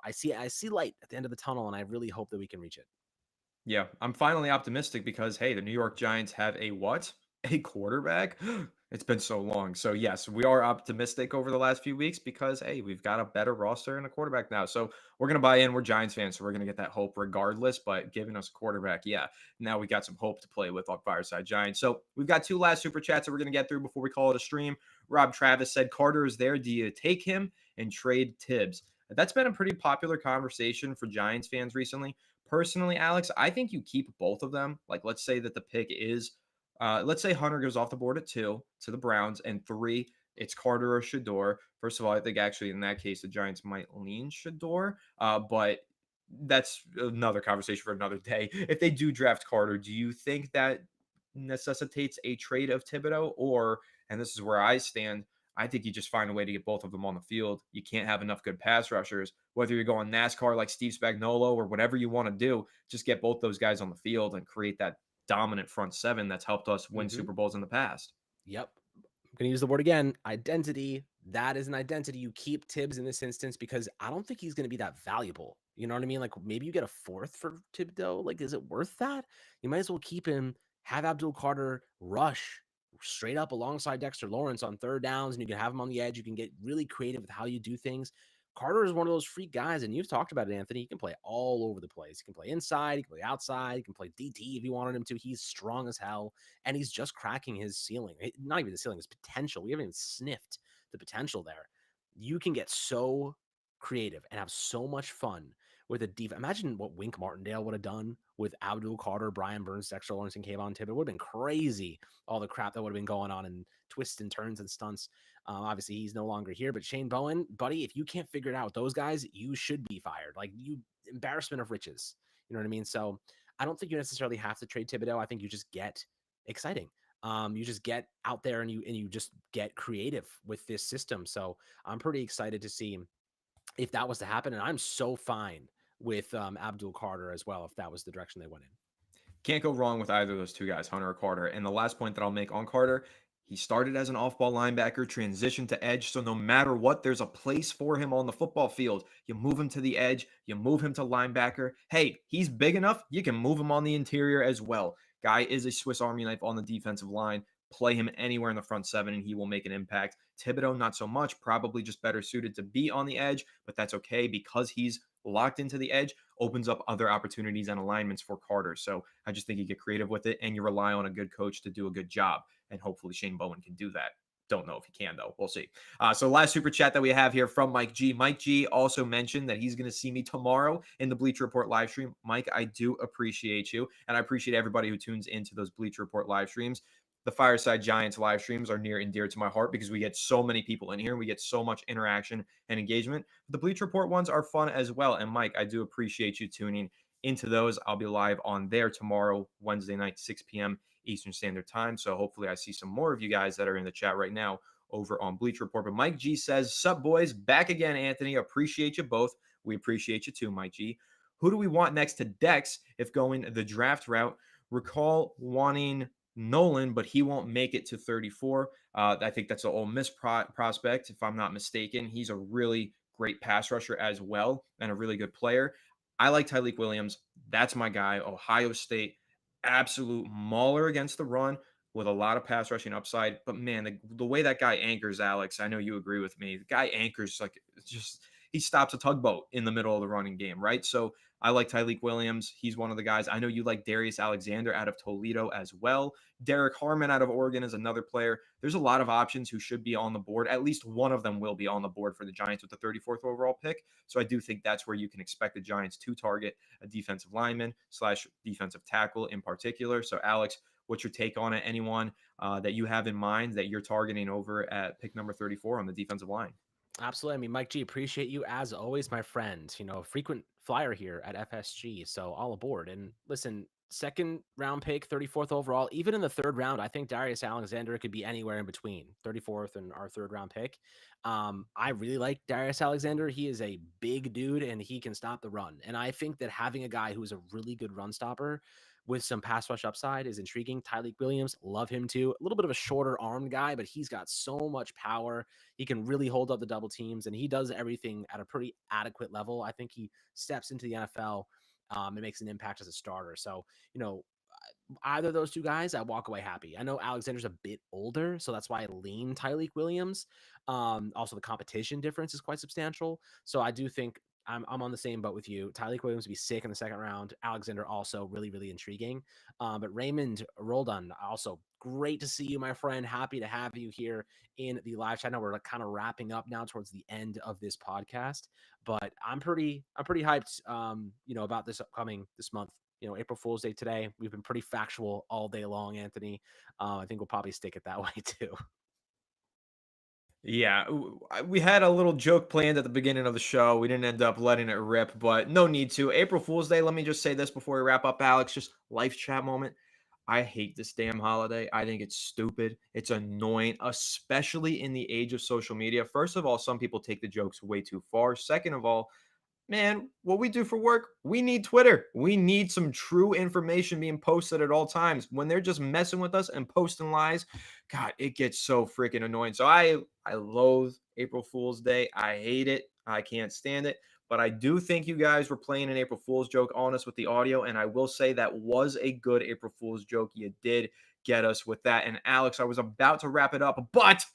I see light at the end of the tunnel, and I really hope that we can reach it. Yeah, I'm finally optimistic because, hey, the New York Giants have a what? A quarterback? It's been so long. So yes, we are optimistic over the last few weeks because hey, we've got a better roster and a quarterback now. So we're gonna buy in. We're Giants fans, so we're gonna get that hope regardless. But giving us a quarterback, yeah, now we got some hope to play with on Fireside Giants. So we've got two last super chats that we're gonna get through before we call it a stream. Rob Travis said Carter is there. Do you take him and trade Tibbs? That's been a pretty popular conversation for Giants fans recently. Personally, Alex, I think you keep both of them. Like, let's say that the pick is let's say Hunter goes off the board at 2 to the Browns, and 3, it's Carter or Shador. First of all, I think actually in that case, the Giants might lean Shador, but that's another conversation for another day. If they do draft Carter, do you think that necessitates a trade of Thibodeau? Or, and this is where I stand, I think you just find a way to get both of them on the field. You can't have enough good pass rushers, whether you're going NASCAR like Steve Spagnuolo or whatever you want to do, just get both those guys on the field and create that dominant front seven that's helped us win Hmm. Super Bowls in the past. Yep. I'm going to use the word again, identity. That is an identity. You keep Tibbs in this instance because I don't think he's going to be that valuable. You know what I mean? Like maybe you get a fourth for Thibodeau. Like, is it worth that? You might as well keep him, have Abdul Carter rush straight up alongside Dexter Lawrence on third downs, and you can have him on the edge. You can get really creative with how you do things. Carter is one of those freak guys, and you've talked about it, Anthony. He can play all over the place. He can play inside, he can play outside, he can play DT if you wanted him to. He's strong as hell, and he's just cracking his ceiling. Not even the ceiling, his potential. We haven't even sniffed the potential there. You can get so creative and have so much fun with a defense. Imagine what Wink Martindale would have done with Abdul Carter, Brian Burns, Dexter Lawrence, and Kayvon Tibbet. It would have been crazy, all the crap that would have been going on and twists and turns and stunts. Obviously, he's no longer here, but Shane Bowen, buddy, if you can't figure it out with those guys, you should be fired. Like, you, embarrassment of riches. You know what I mean? So I don't think you necessarily have to trade Thibodeau. I think you just get exciting. You just get out there and you just get creative with this system. So I'm pretty excited to see if that was to happen, and I'm so fine with Abdul Carter as well if that was the direction they went in. Can't go wrong with either of those two guys, Hunter or Carter. And the last point that I'll make on Carter, he started as an off ball linebacker, transitioned to edge. So no matter what, there's a place for him on the football field. You move him to the edge, you move him to linebacker. Hey, he's big enough. You can move him on the interior as well. Guy is a Swiss Army knife on the defensive line. Play him anywhere in the front seven and he will make an impact. Thibodeau, not so much, probably just better suited to be on the edge, but that's okay because he's locked into the edge, opens up other opportunities and alignments for Carter. So I just think you get creative with it and you rely on a good coach to do a good job. And hopefully Shane Bowen can do that. Don't know if he can, though. We'll see. So last super chat that we have here from Mike G. Mike G also mentioned that he's going to see me tomorrow in the Bleacher Report live stream. Mike, I do appreciate you. And I appreciate everybody who tunes into those Bleacher Report live streams. The Fireside Giants live streams are near and dear to my heart because we get so many people in here and we get so much interaction and engagement. The Bleach Report ones are fun as well. And Mike, I do appreciate you tuning into those. I'll be live on there tomorrow, Wednesday night, 6 p.m. Eastern Standard Time. So hopefully I see some more of you guys that are in the chat right now over on Bleach Report. But Mike G says, "Sup, boys? Back again, Anthony. Appreciate you both. We appreciate you too, Mike G. Who do we want next to Dex if going the draft route? Recall wanting Nolan, but he won't make it to 34. I think that's an Ole Miss prospect, if I'm not mistaken. He's a really great pass rusher as well and a really good player. I like Tyleik Williams. That's my guy. Ohio State, absolute mauler against the run with a lot of pass rushing upside. But man, the way that guy anchors, Alex, I know you agree with me. The guy anchors like just he stops a tugboat in the middle of the running game, right? So I like Tyleik Williams. He's one of the guys. I know you like Darius Alexander out of Toledo as well. Derek Harmon out of Oregon is another player. There's a lot of options who should be on the board. At least one of them will be on the board for the Giants with the 34th overall pick. So I do think that's where you can expect the Giants to target a defensive lineman / defensive tackle in particular. So Alex, what's your take on it? Anyone that you have in mind that you're targeting over at pick number 34 on the defensive line? Absolutely. I mean, Mike G, appreciate you as always, my friend. You know, frequent flyer here at FSG. So all aboard. And listen, second round pick, 34th overall. Even in the third round, I think Darius Alexander could be anywhere in between 34th and our third round pick. I really like Darius Alexander. He is a big dude and he can stop the run. And I think that having a guy who is a really good run stopper with some pass rush upside is intriguing. Tyleik Williams, love him too. A little bit of a shorter armed guy, but he's got so much power. He can really hold up the double teams, and he does everything at a pretty adequate level. I think he steps into the NFL and makes an impact as a starter. So, you know, either of those two guys, I walk away happy. I know Alexander's a bit older, so that's why I lean Tyreek Williams. Also, the competition difference is quite substantial. So I do think I'm on the same boat with you. Tyreek Williams would be sick in the second round. Alexander also really, really intriguing. But Raymond Roldan, also great to see you, my friend. Happy to have you here in the live chat. Now we're kind of wrapping up now towards the end of this podcast, but I'm pretty hyped, about this month. April Fool's Day today. We've been pretty factual all day long, Anthony. I think we'll probably stick it that way too. Yeah, we had a little joke planned at the beginning of the show. We didn't end up letting it rip, but no need to. April Fool's Day, let me just say this before we wrap up, Alex. Just life chat moment. I hate this damn holiday. I think it's stupid. It's annoying, especially in the age of social media. First of all, some people take the jokes way too far. Second of all, man, what we do for work, we need Twitter. We need some true information being posted at all times. When they're just messing with us and posting lies, God, it gets so freaking annoying. So I loathe April Fool's Day. I hate it. I can't stand it. But I do think you guys were playing an April Fool's joke on us with the audio. And I will say that was a good April Fool's joke. You did get us with that. And Alex, I was about to wrap it up, but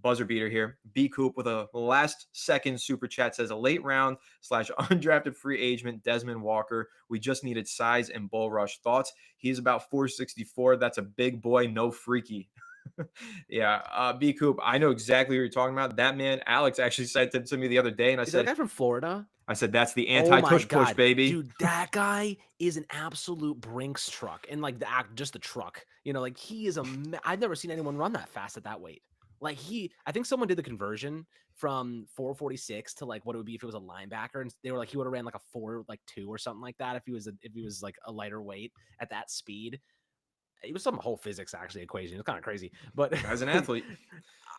buzzer beater here. B Coop with a last second super chat says a late round / undrafted free agent Desmond Walker. We just needed size and bull rush. Thoughts? He's about 464. That's a big boy, no freaky. Yeah, B Coop, I know exactly what you're talking about. That man, Alex actually sent it to me the other day, and Is that guy from Florida? I said that's the Oh my anti-tush push, god, baby. dude, that guy is an absolute Brinks truck, and like the act, just the truck. Like he is I've never seen anyone run that fast at that weight. Like I think someone did the conversion from 446 to like what it would be if it was a linebacker, and they were like he would have ran like a 4 2 or something like that if he was like a lighter weight at that speed. It was some whole physics actually equation. It's kind of crazy, but As an like, athlete.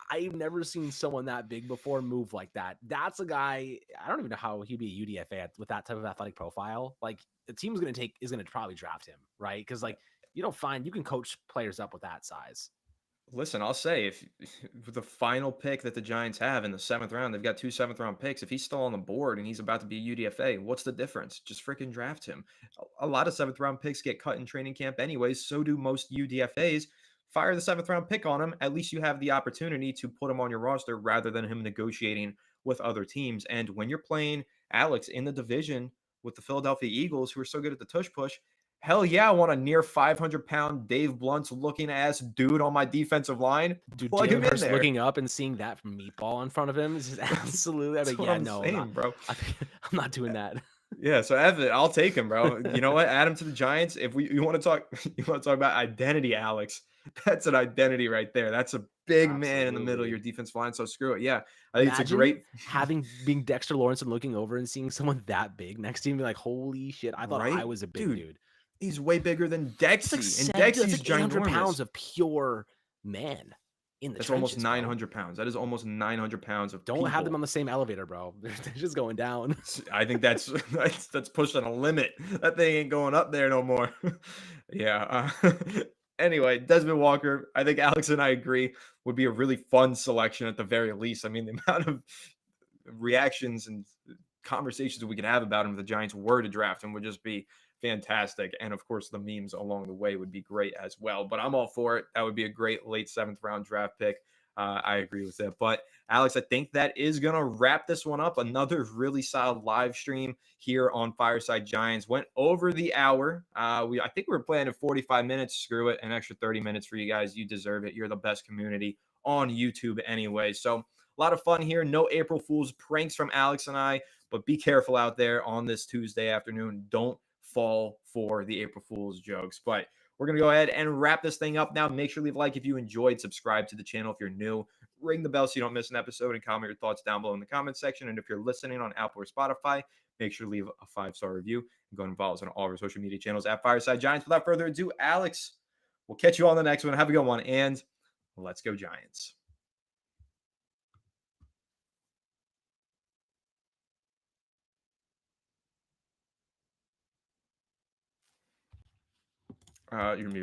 I've never seen someone that big before move like that. That's a guy. I don't even know how he'd be a UDFA with that type of athletic profile. Like the team's is gonna probably draft him, right? Because like you can coach players up with that size. Listen, I'll say if with the final pick that the Giants have in the seventh round, they've got 2 7th-round picks. If he's still on the board and he's about to be a UDFA, what's the difference? Just freaking draft him. A lot of 7th-round picks get cut in training camp anyways. So do most UDFAs. Fire the 7th-round pick on him. At least you have the opportunity to put him on your roster rather than him negotiating with other teams. And when you're playing Alex in the division with the Philadelphia Eagles, who are so good at the tush push, hell yeah, I want a near 500-pound Dave Blunt's looking ass dude on my defensive line. Dude, Plug him Jalen in Hurts there. looking up and seeing that meatball in front of him is just absolutely. That's what Yeah, I'm no, I'm not. saying, bro. I'm not doing that. Yeah, so Evan, I'll take him, bro. You know what? Add him to the Giants. If you want to talk, you want to talk about identity, Alex. That's an identity right there. That's a big man in the middle of Absolutely. your defensive line. So screw it. Yeah, I think it's a Imagine great being Dexter Lawrence and looking over and seeing someone that big next to you and be like, holy shit, I thought I right, was a big dude. dude. He's way bigger than It's like Dexy, and that's Dexy's like 800 ginormous. pounds of pure man in the That's almost trenches, bro. 900 pounds. That is almost 900 pounds of Don't have them people. on the same elevator, bro. They're just going down. I think that's that's pushing a limit. That thing ain't going up there no more. Yeah. Anyway, Desmond Walker, I think Alex and I agree, would be a really fun selection at the very least. I mean, the amount of reactions and conversations we could have about him if the Giants were to draft him would just be fantastic. And of course, the memes along the way would be great as well. But I'm all for it. That would be a great late 7th-round draft pick. I agree with that. But Alex, I think that is going to wrap this one up. Another really solid live stream here on Fireside Giants. Went over the hour. I think we were planning 45 minutes. Screw it. An extra 30 minutes for you guys. You deserve it. You're the best community on YouTube anyway. So a lot of fun here. No April Fool's pranks from Alex and I, but be careful out there on this Tuesday afternoon. Don't fall for the April Fool's jokes. But we're going to go ahead and wrap this thing up now. Make sure to leave a like if you enjoyed. Subscribe to the channel if you're new. Ring the bell so you don't miss an episode, and comment your thoughts down below in the comment section. And if you're listening on Apple or Spotify, make sure to leave a 5-star review and go and follow us on all of our social media channels at Fireside Giants. Without further ado, Alex, we'll catch you on the next one. Have a good one, and let's go Giants. You're muted.